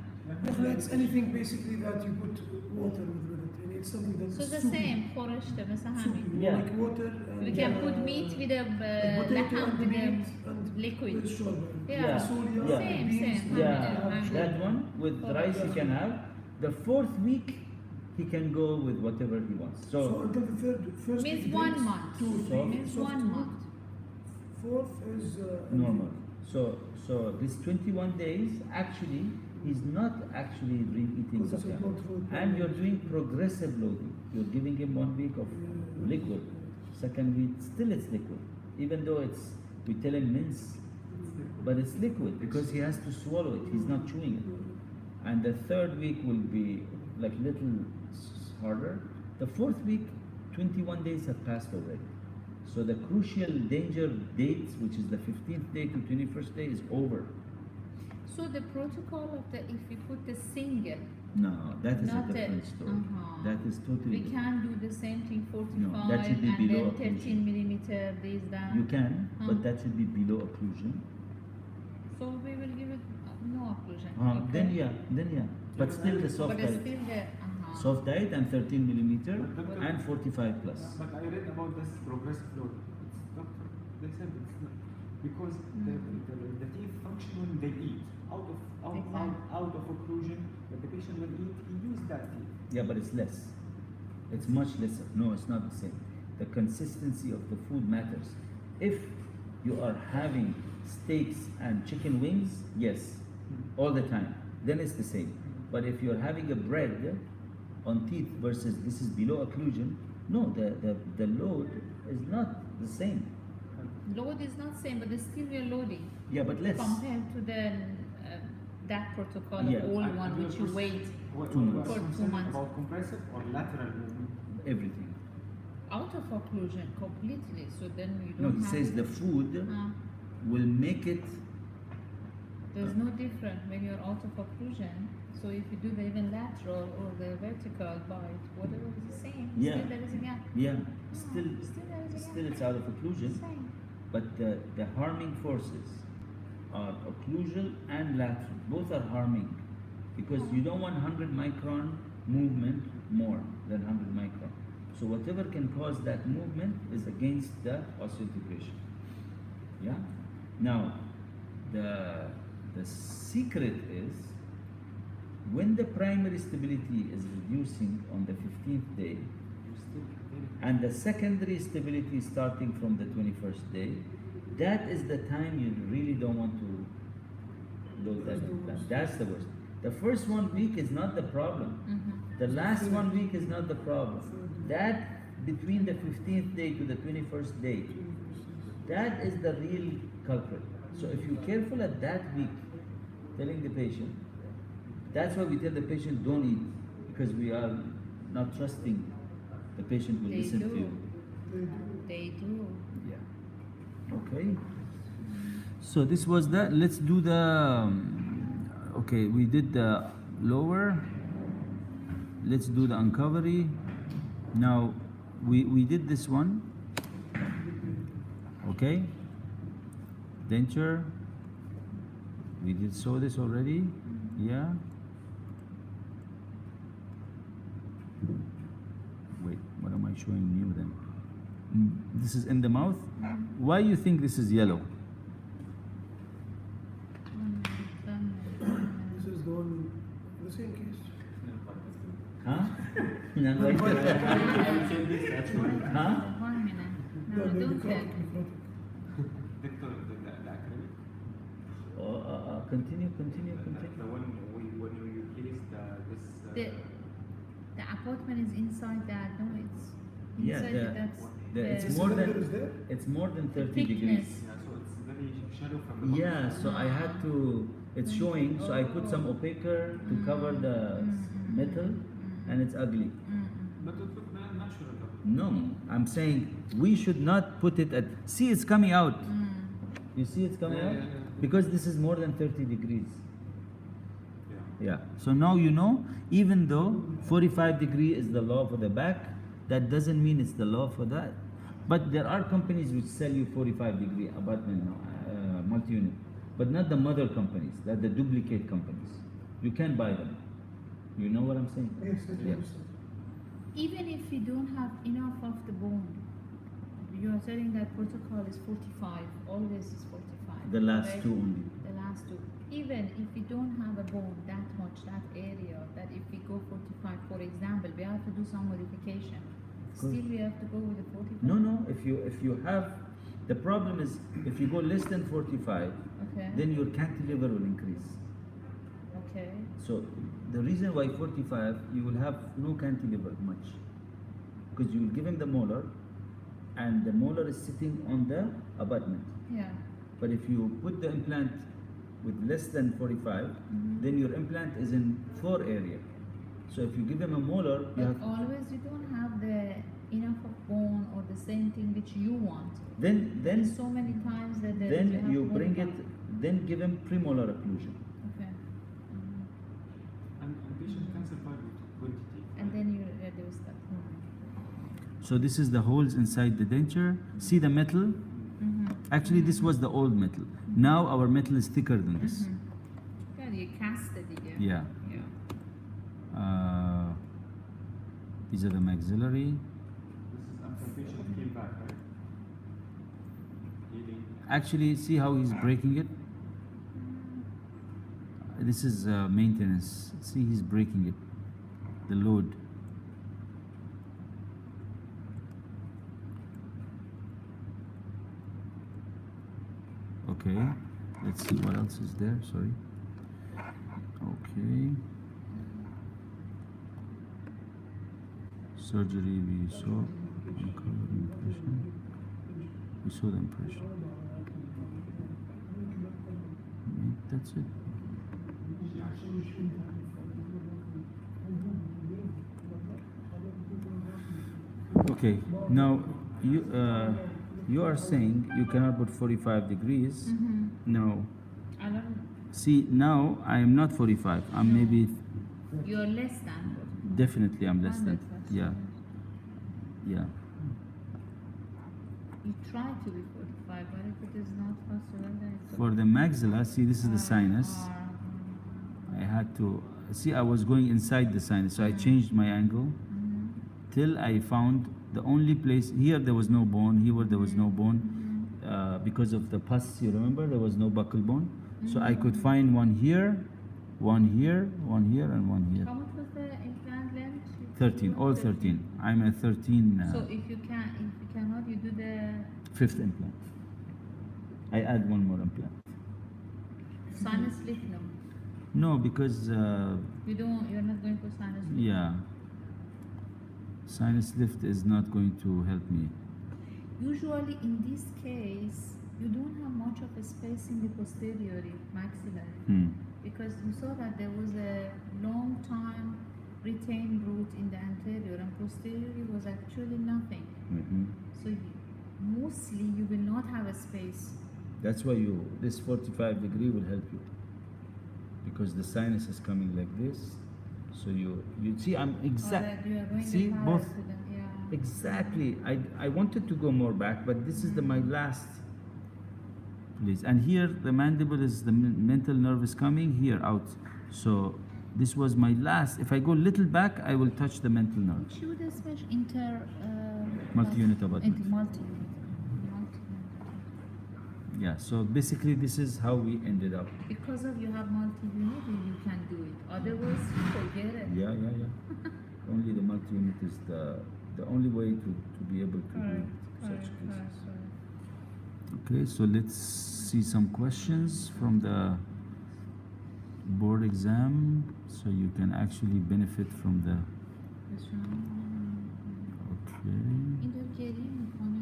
Speaker 3: It's anything basically that you put water with it. And it's something that's
Speaker 2: So the
Speaker 3: soupy.
Speaker 2: same, خورشت مثل همین.
Speaker 3: Soupy,
Speaker 1: Yeah.
Speaker 3: like water and
Speaker 2: We can put meat with a
Speaker 3: potato
Speaker 2: laham
Speaker 3: and
Speaker 2: with
Speaker 3: meat
Speaker 2: a
Speaker 3: and
Speaker 2: liquid.
Speaker 3: with shorba.
Speaker 2: Yeah.
Speaker 3: Fasolia,
Speaker 1: Yeah.
Speaker 2: Same,
Speaker 3: beans,
Speaker 2: same.
Speaker 1: Yeah, that one with
Speaker 2: Oh,
Speaker 1: rice he
Speaker 3: yeah.
Speaker 1: can have. The fourth week he can go with whatever he wants.
Speaker 3: So
Speaker 1: So
Speaker 3: until the first
Speaker 2: Means
Speaker 3: week,
Speaker 2: 1
Speaker 3: days,
Speaker 2: month.
Speaker 3: 2, 3,
Speaker 1: So-
Speaker 2: Means
Speaker 3: soft
Speaker 2: 1
Speaker 3: food.
Speaker 2: month.
Speaker 3: Fourth is
Speaker 1: normal. So this 21 days actually he's not actually eating
Speaker 3: Because it's a
Speaker 1: zakat.
Speaker 3: blood food.
Speaker 1: And you're doing progressive loading. You're giving him 1 week of liquid. Second week, still it's liquid. Even though we tell him mince, but it's liquid because he has to swallow it. He's not chewing it. and the third week will be like little harder. The fourth week, 21 days have passed already. So the crucial danger dates, which is the 15th day to 21st day, is over.
Speaker 2: So the protocol of the if we put the single,
Speaker 1: No, that is
Speaker 2: not
Speaker 1: a different story. That is totally
Speaker 2: we
Speaker 1: different.
Speaker 2: can do the same thing 45
Speaker 1: No, that should be
Speaker 2: and
Speaker 1: below
Speaker 2: then 13
Speaker 1: occlusion.
Speaker 2: millimeter this that.
Speaker 1: You can,
Speaker 2: Huh.
Speaker 1: but that should be below occlusion.
Speaker 2: So we will give it no occlusion.
Speaker 1: Then yeah, but still the soft
Speaker 2: But it's
Speaker 1: diet.
Speaker 2: still there.
Speaker 1: Soft diet and 13 millimeter
Speaker 5: But doctor-
Speaker 1: and 45 plus.
Speaker 5: But I read about this progressive load. It's doctor. They said it's not because the teeth function when they eat. Out of occlusion, when the patient will eat, he use that teeth.
Speaker 1: Yeah, but it's less. It's much lesser. No, it's not the same. The consistency of the food matters. If you are having steaks and chicken wings, yes, all the time, then it's the same. But if you're having a bread on teeth versus this is below occlusion, no, the load is not the same.
Speaker 2: Load is not same, but it's still we're loading
Speaker 1: Yeah, but less.
Speaker 2: compared to the that protocol
Speaker 1: Yeah.
Speaker 2: of all
Speaker 5: And
Speaker 2: one
Speaker 5: the
Speaker 2: which you
Speaker 5: first-
Speaker 2: wait
Speaker 5: What,
Speaker 1: Two
Speaker 5: what
Speaker 1: months.
Speaker 5: was
Speaker 2: For 2
Speaker 5: concerned
Speaker 2: months.
Speaker 5: about compressive or lateral movement?
Speaker 1: Everything.
Speaker 2: out of occlusion completely. So then you
Speaker 1: No,
Speaker 2: don't
Speaker 1: he
Speaker 2: have
Speaker 1: says the food will make it.
Speaker 2: there's no difference when you're out of occlusion. So if you do the even lateral or the vertical bite, whatever is the same,
Speaker 1: Yeah.
Speaker 2: still there is a gap.
Speaker 1: Yeah, still
Speaker 2: Still there is a gap.
Speaker 1: it's out of occlusion.
Speaker 2: Same.
Speaker 1: But the harming forces are occlusal and lateral. Both are harming because you don't want 100 micron movement more than 100 micron. So whatever can cause that movement is against the osseointegration. Yeah. Now, the secret is when the primary stability is reducing on the 15th day,
Speaker 5: You still very
Speaker 1: and the secondary stability starting from the 21st day, that is the time you really don't want to load that implant. That's the worst. The first 1 week is not the problem. The last 1 week is not the problem. That between the 15th day to the 21st day, that is the real culprit. So if you're careful at that week, telling the patient, that's why we tell the patient don't eat, because we are not trusting the patient will
Speaker 2: They
Speaker 1: listen to
Speaker 2: do.
Speaker 1: you.
Speaker 2: They do.
Speaker 1: Yeah. Okay. So this was the. Let's do the. Okay, we did the lower. Let's do the uncovery. Now, we did this one. Okay. Denture. We did saw this already. Yeah. Wait, what am I showing you then? This is in the mouth. Why you think this is yellow?
Speaker 3: This is the one, the same case.
Speaker 1: Huh? Not like that. Huh?
Speaker 2: 1 minute. No,
Speaker 3: No, the
Speaker 2: don't tell.
Speaker 3: necrotic.
Speaker 5: Victor, the acrylic.
Speaker 1: Oh, continue.
Speaker 5: The one when you place this.
Speaker 2: The apartment is inside that. No, it's
Speaker 1: Yeah,
Speaker 2: inside
Speaker 1: the-
Speaker 2: that's
Speaker 1: it's
Speaker 3: This
Speaker 1: more
Speaker 3: cylinder
Speaker 1: than
Speaker 3: is there?
Speaker 1: it's more than 30
Speaker 2: thickness.
Speaker 1: degrees.
Speaker 5: Yeah, so it's very shallow from the
Speaker 1: Yeah,
Speaker 5: bottom.
Speaker 1: so I had to. It's showing, so I put some opaquer to cover the metal, and it's ugly.
Speaker 5: But it look natural.
Speaker 1: No, I'm saying we should not put it at. See, it's coming out. You see, it's coming
Speaker 5: Yeah,
Speaker 1: out
Speaker 5: yeah, yeah.
Speaker 1: because this is more than 30 degrees.
Speaker 5: Yeah.
Speaker 1: Yeah. So now you know, even though 45 degree is the law for the back, that doesn't mean it's the law for that. But there are companies which sell you 45 degree abutment now, multi-unit, but not the mother companies, that the duplicate companies. You can buy them. You know what I'm saying?
Speaker 3: Yes, I
Speaker 1: Yeah.
Speaker 3: understand.
Speaker 2: Even if you don't have enough of the bone, you are telling that protocol is 45. Always is 45.
Speaker 1: The last
Speaker 2: right?
Speaker 1: two only.
Speaker 2: The last two. Even if we don't have a bone that much, that area, that if we go 45, for example, we have to do some modification.
Speaker 1: course.
Speaker 2: Still, we have to go with the 45.
Speaker 1: No. If you have, the problem is if you go less than 45,
Speaker 2: Okay.
Speaker 1: then your cantilever will increase.
Speaker 2: Okay.
Speaker 1: So the reason why 45, you will have no cantilever much, because you will give him the molar, and the molar is sitting on the abutment.
Speaker 2: Yeah.
Speaker 1: But if you put the implant with less than 45, then your implant is in 4 area. So if you give him a molar, you
Speaker 2: But
Speaker 1: have
Speaker 2: always you don't have the enough of bone or the same thing which you want.
Speaker 1: then
Speaker 2: There's so many times that there is,
Speaker 1: then
Speaker 2: have
Speaker 1: you
Speaker 2: to
Speaker 1: bring
Speaker 2: modify.
Speaker 1: it, then give him premolar occlusion.
Speaker 2: Okay.
Speaker 5: And patient can survive with quantity.
Speaker 2: And then you reduce that.
Speaker 1: So this is the holes inside the denture. See the metal? Actually, this was the old metal. Now our metal is thicker than this.
Speaker 2: Yeah, you cast it again.
Speaker 1: Yeah. These are the maxillary.
Speaker 5: This is after patient came back, right? Healing.
Speaker 1: Actually, see how he's breaking it? This is maintenance. See, he's breaking it. The load. Okay, let's see what else is there. Sorry. Okay. Surgery we saw. Uncover impression. We saw the impression. That's it. Okay. Now you are saying you cannot put 45 degrees. No.
Speaker 2: I don't.
Speaker 1: See, now I am not 45. I'm maybe,
Speaker 2: You're less than.
Speaker 1: definitely I'm less than.
Speaker 2: 100%.
Speaker 1: Yeah. Yeah.
Speaker 2: You try to be 45, but if it is not possible, then it's
Speaker 1: For the maxilla, see, this is the sinus. I had to, see, I was going inside the sinus, so I changed my angle till I found the only place. Here there was no bone, here there was no bone. Because of the pus, you remember, there was no buccal bone. So I could find one here, one here, one here, and one here.
Speaker 2: How much was the implant length?
Speaker 1: 13, all 13. I'm at 13,
Speaker 2: So if you cannot, you do the
Speaker 1: fifth implant. I add one more implant.
Speaker 2: sinus lift. No,
Speaker 1: No, because,
Speaker 2: you're not going for sinus lift.
Speaker 1: yeah, sinus lift is not going to help me.
Speaker 2: Usually in this case, you don't have much of a space in the posterior maxillary because you saw that there was a long time retained root in the anterior and posterior was actually nothing. So mostly you will not have a space.
Speaker 1: That's why this 45 degree will help you. Because the sinus is coming like this. So you see, I'm
Speaker 2: Or
Speaker 1: exact.
Speaker 2: that you are going
Speaker 1: See,
Speaker 2: parallel
Speaker 1: both.
Speaker 2: to them, yeah.
Speaker 1: Exactly. I wanted to go more back, but this is my last place. And here the mandible is, the mental nerve is coming here out. So this was my last. If I go little back, I will touch the mental nerve.
Speaker 2: Which would especially
Speaker 1: Multi-unit abutment.
Speaker 2: multi.
Speaker 1: Yeah. So basically, this is how we ended up.
Speaker 2: Because of you have multi-unit, you can do it. Otherwise, forget it.
Speaker 1: Yeah. Only the multi-unit is the only way to be able to do such cases. Okay, so let's see some questions from the board exam, so you can actually benefit from the. Okay.
Speaker 2: این داره گریه میکنه.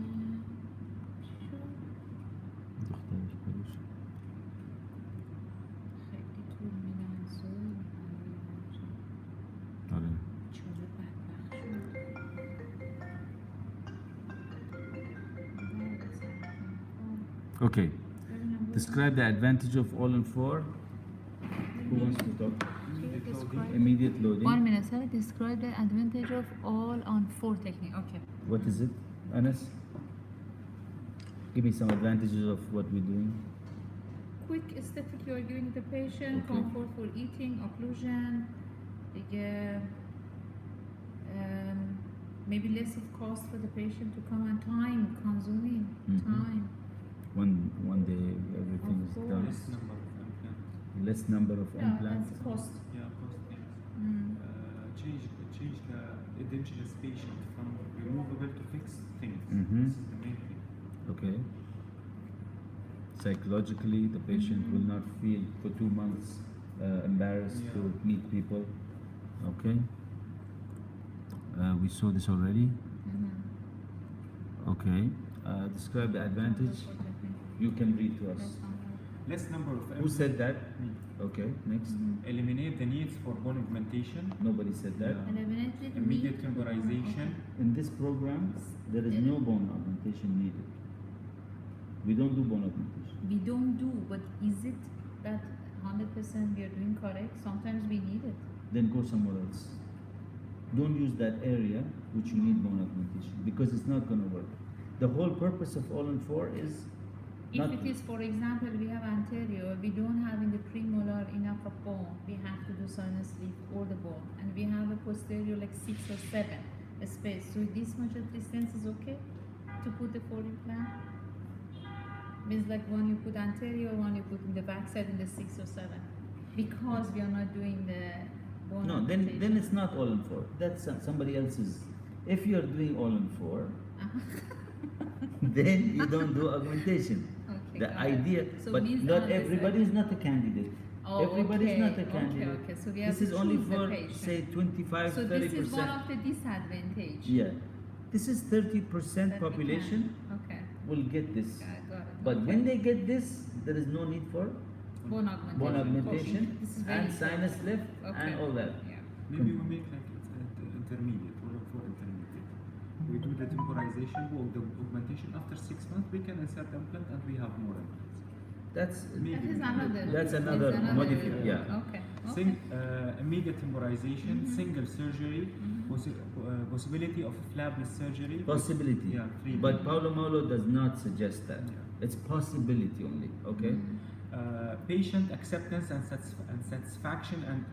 Speaker 1: دخترش برش.
Speaker 2: خیلی طول می‌لرزه.
Speaker 1: آره.
Speaker 2: چاره بدبخت شد.
Speaker 1: Okay. Describe the advantage of all in four. Who wants to talk? Immediate loading.
Speaker 2: 1 minute, sir. Describe the advantage of all on 4 technique. Okay.
Speaker 1: What is it, Anas? Give me some advantages of what we're doing.
Speaker 2: Quick aesthetic you are giving the patient,
Speaker 1: Okay.
Speaker 2: comfort for eating, occlusion, دیگه maybe less of cost for the patient to come and time consuming time.
Speaker 1: One day everything
Speaker 2: Of
Speaker 1: is
Speaker 2: course.
Speaker 1: done.
Speaker 5: Less number of implants.
Speaker 1: Less number of
Speaker 2: Yeah,
Speaker 1: implants.
Speaker 2: that's cost.
Speaker 5: Yeah, cost, yes.
Speaker 2: Mm.
Speaker 5: Change the edentulous patient from removable to fixed things.
Speaker 1: Mhm.
Speaker 5: This is the main thing.
Speaker 1: Okay. Psychologically, the patient will not feel for 2 months embarrassed to
Speaker 5: Yeah.
Speaker 1: meet people. Okay. We saw this already. Okay. Describe the advantage. You can read to us.
Speaker 5: less number of
Speaker 1: Who
Speaker 5: implants.
Speaker 1: said that?
Speaker 5: Me.
Speaker 1: Okay, next.
Speaker 5: Eliminate the needs for bone augmentation.
Speaker 1: Nobody said that.
Speaker 5: Yeah.
Speaker 2: Eliminated
Speaker 5: Immediate
Speaker 2: need for the bone.
Speaker 5: temporization.
Speaker 1: In this program, there is no bone augmentation needed. We don't do bone augmentation.
Speaker 2: We don't do, but is it that 100% we are doing correct? Sometimes we need it.
Speaker 1: Then go somewhere else. Don't use that area which you need bone augmentation because it's not going to work. The whole purpose of all-in-4 is
Speaker 2: If
Speaker 1: not.
Speaker 2: it is, for example, we have anterior, we don't have in the premolar enough of bone, we have to do sinus lift or the bone, and we have a posterior like 6 or 7 space. So this much of distance is okay to put the 4 implant. Means like one you put anterior, one you put in the back side in the 6 or 7, because we are not doing the bone.
Speaker 1: No, then it's not all-in-4. That's somebody else's. If you're doing all-in-4, then you don't do augmentation.
Speaker 2: Okay,
Speaker 1: The
Speaker 2: got it.
Speaker 1: idea,
Speaker 2: So
Speaker 1: but
Speaker 2: means
Speaker 1: not
Speaker 2: on the
Speaker 1: everybody is not a candidate.
Speaker 2: Oh,
Speaker 1: Everybody is not a
Speaker 2: okay,
Speaker 1: candidate.
Speaker 2: Okay, so we have
Speaker 1: This
Speaker 2: to
Speaker 1: is only
Speaker 2: choose the
Speaker 1: for
Speaker 2: patient.
Speaker 1: say 25,
Speaker 2: So
Speaker 1: 30%.
Speaker 2: this is one of the disadvantage.
Speaker 1: Yeah, this is 30%
Speaker 2: that we
Speaker 1: population
Speaker 2: can- Okay,
Speaker 1: will get this.
Speaker 2: got it.
Speaker 1: But
Speaker 2: Okay.
Speaker 1: when they get this, there is no need for
Speaker 2: Bone augmentation.
Speaker 1: bone augmentation
Speaker 2: This is very
Speaker 1: and
Speaker 2: important.
Speaker 1: sinus lift
Speaker 2: Okay.
Speaker 1: and all that.
Speaker 2: Yeah.
Speaker 5: Maybe we make like it's intermediate, or for intermediate. We do the temporization or the augmentation. After 6 months, we can insert implant and we have more implants.
Speaker 1: That's
Speaker 5: Maybe.
Speaker 2: That is another.
Speaker 1: That's another
Speaker 5: modification,
Speaker 1: yeah.
Speaker 2: Okay. Okay.
Speaker 5: Immediate temporization, single surgery, possibility of flapless surgery.
Speaker 1: possibility.
Speaker 5: Yeah, three.
Speaker 1: But Paulo Maulo does not suggest that.
Speaker 5: Yeah.
Speaker 1: It's possibility only. Okay.
Speaker 5: Patient acceptance and, satisfaction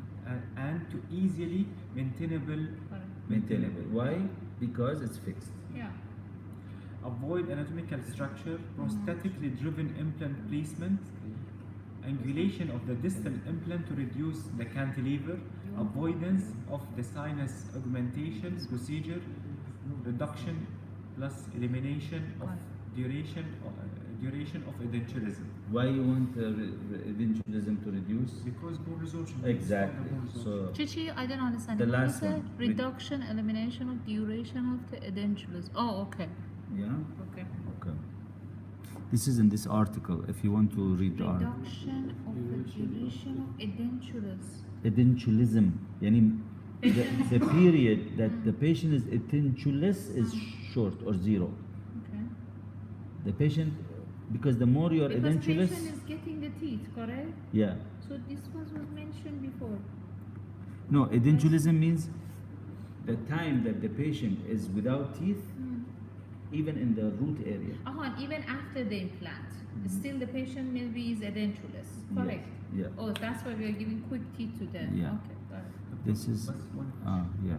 Speaker 5: and to easily maintainable.
Speaker 2: Correct.
Speaker 1: Maintainable. Why? Because it's fixed.
Speaker 2: Yeah.
Speaker 5: Avoid anatomical structure, prosthetically driven implant placement, angulation of the distal implant to reduce the cantilever, avoidance of the sinus augmentation procedure, reduction plus elimination of duration of edenturism.
Speaker 1: Why you want edenturism to reduce?
Speaker 5: Because bone resorption.
Speaker 1: Exactly.
Speaker 5: Bone resorption.
Speaker 1: So
Speaker 2: Chichi, I don't understand.
Speaker 1: The
Speaker 2: What
Speaker 1: last
Speaker 2: is it?
Speaker 1: one.
Speaker 2: Reduction, elimination of duration of the edentulous. Oh, okay.
Speaker 1: yeah.
Speaker 2: Okay.
Speaker 1: Okay. This is in this article. If you want to read the article.
Speaker 2: Reduction of the duration of edentulous.
Speaker 1: Edentulism. Yani the period that the patient is edentulous is short or zero.
Speaker 2: Okay.
Speaker 1: The patient, because the more you are
Speaker 2: Because
Speaker 1: edentulous,
Speaker 2: patient is getting the teeth, correct?
Speaker 1: yeah.
Speaker 2: So this was mentioned before.
Speaker 1: No, edentulism means the time that the patient is without teeth, even in the root area.
Speaker 2: And even after the implant, still the patient maybe is edentulous, correct?
Speaker 1: Yeah.
Speaker 2: Oh, that's why we are giving quick teeth to them.
Speaker 1: Yeah.
Speaker 2: Okay, got it.
Speaker 1: This is
Speaker 5: But one
Speaker 1: yeah.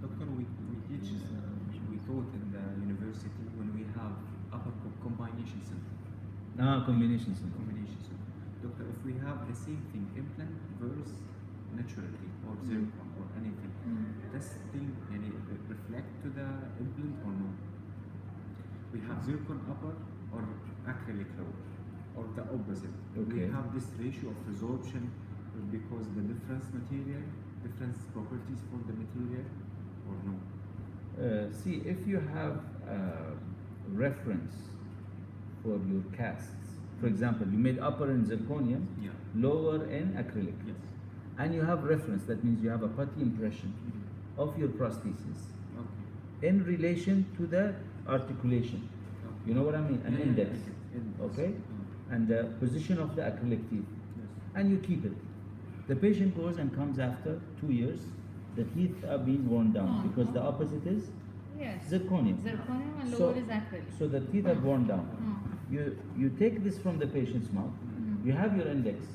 Speaker 5: Doctor, we teach, we taught in the university when we have upper combination center.
Speaker 1: Combination center.
Speaker 5: Combination center. Doctor, if we have the same thing, implant versus naturally or zircon or anything, does thing reflect to the implant or no? We have zircon upper or acrylic lower, or the opposite.
Speaker 1: Okay.
Speaker 5: We have this ratio of resorption because the difference properties for the material or no?
Speaker 1: See, if you have reference for your casts, for example, you made upper in zirconium,
Speaker 5: Yeah.
Speaker 1: lower in acrylic,
Speaker 5: Yes.
Speaker 1: and you have reference, that means you have a putty impression of your prosthesis
Speaker 5: Okay.
Speaker 1: in relation to the articulation. You know what I mean? An
Speaker 5: Yeah,
Speaker 1: index.
Speaker 5: index.
Speaker 1: Okay? And the position of the acrylic teeth.
Speaker 5: Yes.
Speaker 1: And you keep it. The patient goes and comes after 2 years, the teeth are being worn down because the opposite is
Speaker 2: Yes.
Speaker 1: zirconium.
Speaker 2: Zirconium and
Speaker 1: So-
Speaker 2: lower is acrylic.
Speaker 1: So the teeth are worn down. You take this from the patient's mouth, you have your index,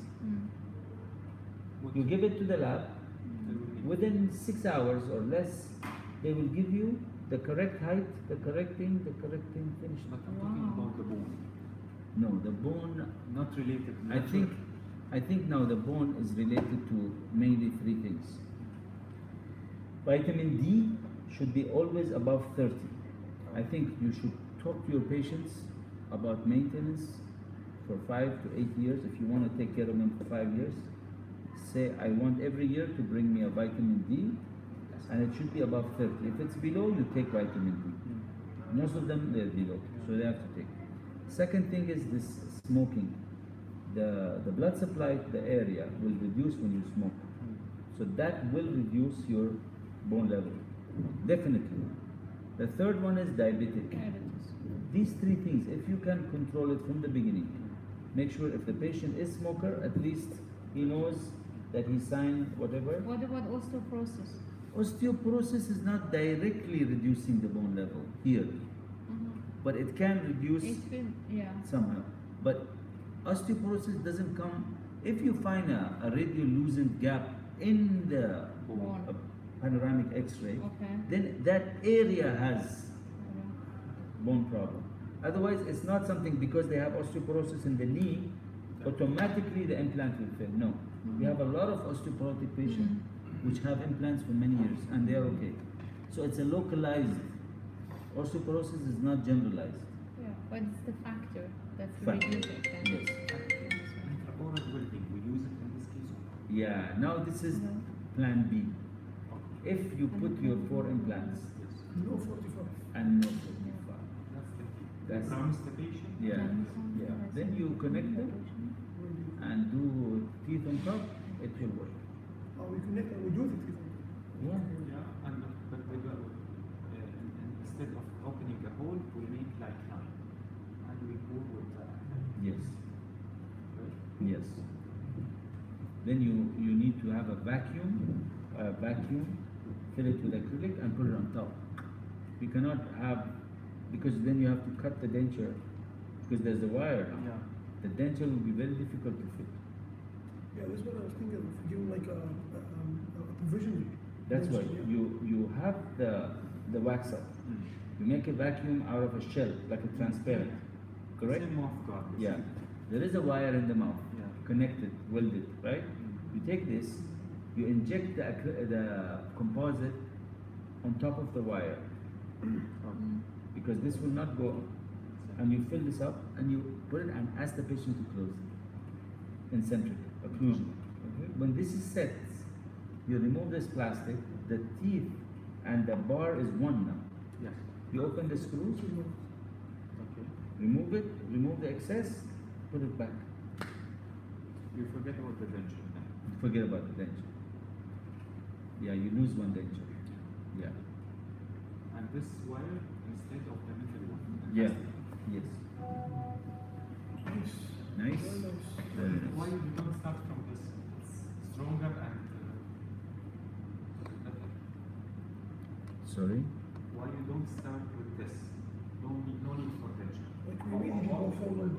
Speaker 1: you give it to the lab, within 6 hours or less, they will give you the correct height, the correct thing, finished.
Speaker 5: But I'm talking about the bone,
Speaker 1: No, the bone,
Speaker 5: not related.
Speaker 1: I think now the bone is related to mainly 3 things. Vitamin D should be always above 30. I think you should talk to your patients about maintenance for 5 to 8 years. If you want to take care of them for 5 years, say, I want every year to bring me a vitamin D, and it should be above 30. If it's below, you take vitamin D. Most of them, they're below, so they have to take. Second thing is this smoking. the blood supply to the area will reduce when you smoke. So that will reduce your bone level. Definitely. The third one is diabetic.
Speaker 2: Diabetes.
Speaker 1: These three things, if you can control it from the beginning, make sure if the patient is smoker, at least he knows that he signed whatever.
Speaker 2: What about osteoporosis?
Speaker 1: Osteoporosis is not directly reducing the bone level here, but it can reduce
Speaker 2: It will, yeah.
Speaker 1: somehow. But osteoporosis doesn't come if you find a radiolucent gap in the
Speaker 2: Bone.
Speaker 1: panoramic X-ray.
Speaker 2: Okay.
Speaker 1: Then that area has bone problem. Otherwise, it's not something because they have osteoporosis in the knee, automatically the implant will fail. No. We have a lot of osteoporotic patients which have implants for many years and they are okay. So it's a localized. Osteoporosis is not generalized.
Speaker 2: Yeah, but it's the factor that
Speaker 1: Factor.
Speaker 2: reduces it. then.
Speaker 1: Yes.
Speaker 5: Intraoral welding, we use it in this case.
Speaker 1: Yeah, now this is
Speaker 2: No.
Speaker 1: plan B. If you put your 4 implants
Speaker 3: No 45.
Speaker 1: and no 45.
Speaker 5: That's the key.
Speaker 1: That's-
Speaker 5: Promise the patient.
Speaker 1: Yeah, yeah. Then you connect them and do teeth on top, it will work.
Speaker 3: We connect and we do the treatment.
Speaker 1: Yeah.
Speaker 5: Yeah, and but we do, instead of opening a hole, we make like line, and we go with
Speaker 1: Yes.
Speaker 5: right?
Speaker 1: Yes. Then you need to have a vacuum, fill it with acrylic and put it on top. You cannot have, because then you have to cut the denture, because there's a wire now.
Speaker 5: Yeah.
Speaker 1: The denture will be very difficult to fit.
Speaker 3: Yeah, that's what I was thinking of giving like a provisional.
Speaker 1: That's why
Speaker 3: Yeah.
Speaker 1: you have the wax up. You make a vacuum out of a shell, like a transparent. Correct?
Speaker 5: Same mouth guard.
Speaker 1: Yeah. There is a wire in the mouth,
Speaker 5: Yeah.
Speaker 1: connected, welded, right? You take this, you inject the composite on top of the wire, because this will not go, and you fill this up and you put it and ask the patient to close it. Concentric occlusion. Okay? When this is set, you remove this plastic, the teeth and the bar is one now.
Speaker 5: Yes.
Speaker 1: You open the screws,
Speaker 5: Okay.
Speaker 1: remove it, remove the excess, put it back.
Speaker 5: You forget about the denture now.
Speaker 1: Forget about the denture. Yeah, you lose one denture. Yeah.
Speaker 5: And this wire instead of the metal one.
Speaker 1: Yeah. Yes.
Speaker 3: Nice.
Speaker 1: Nice.
Speaker 3: Very nice.
Speaker 1: Very
Speaker 5: Why
Speaker 1: nice.
Speaker 5: you don't start from this? It's stronger and better.
Speaker 1: Sorry.
Speaker 5: Why you don't start with this? No need for denture.
Speaker 3: Like we really go forward.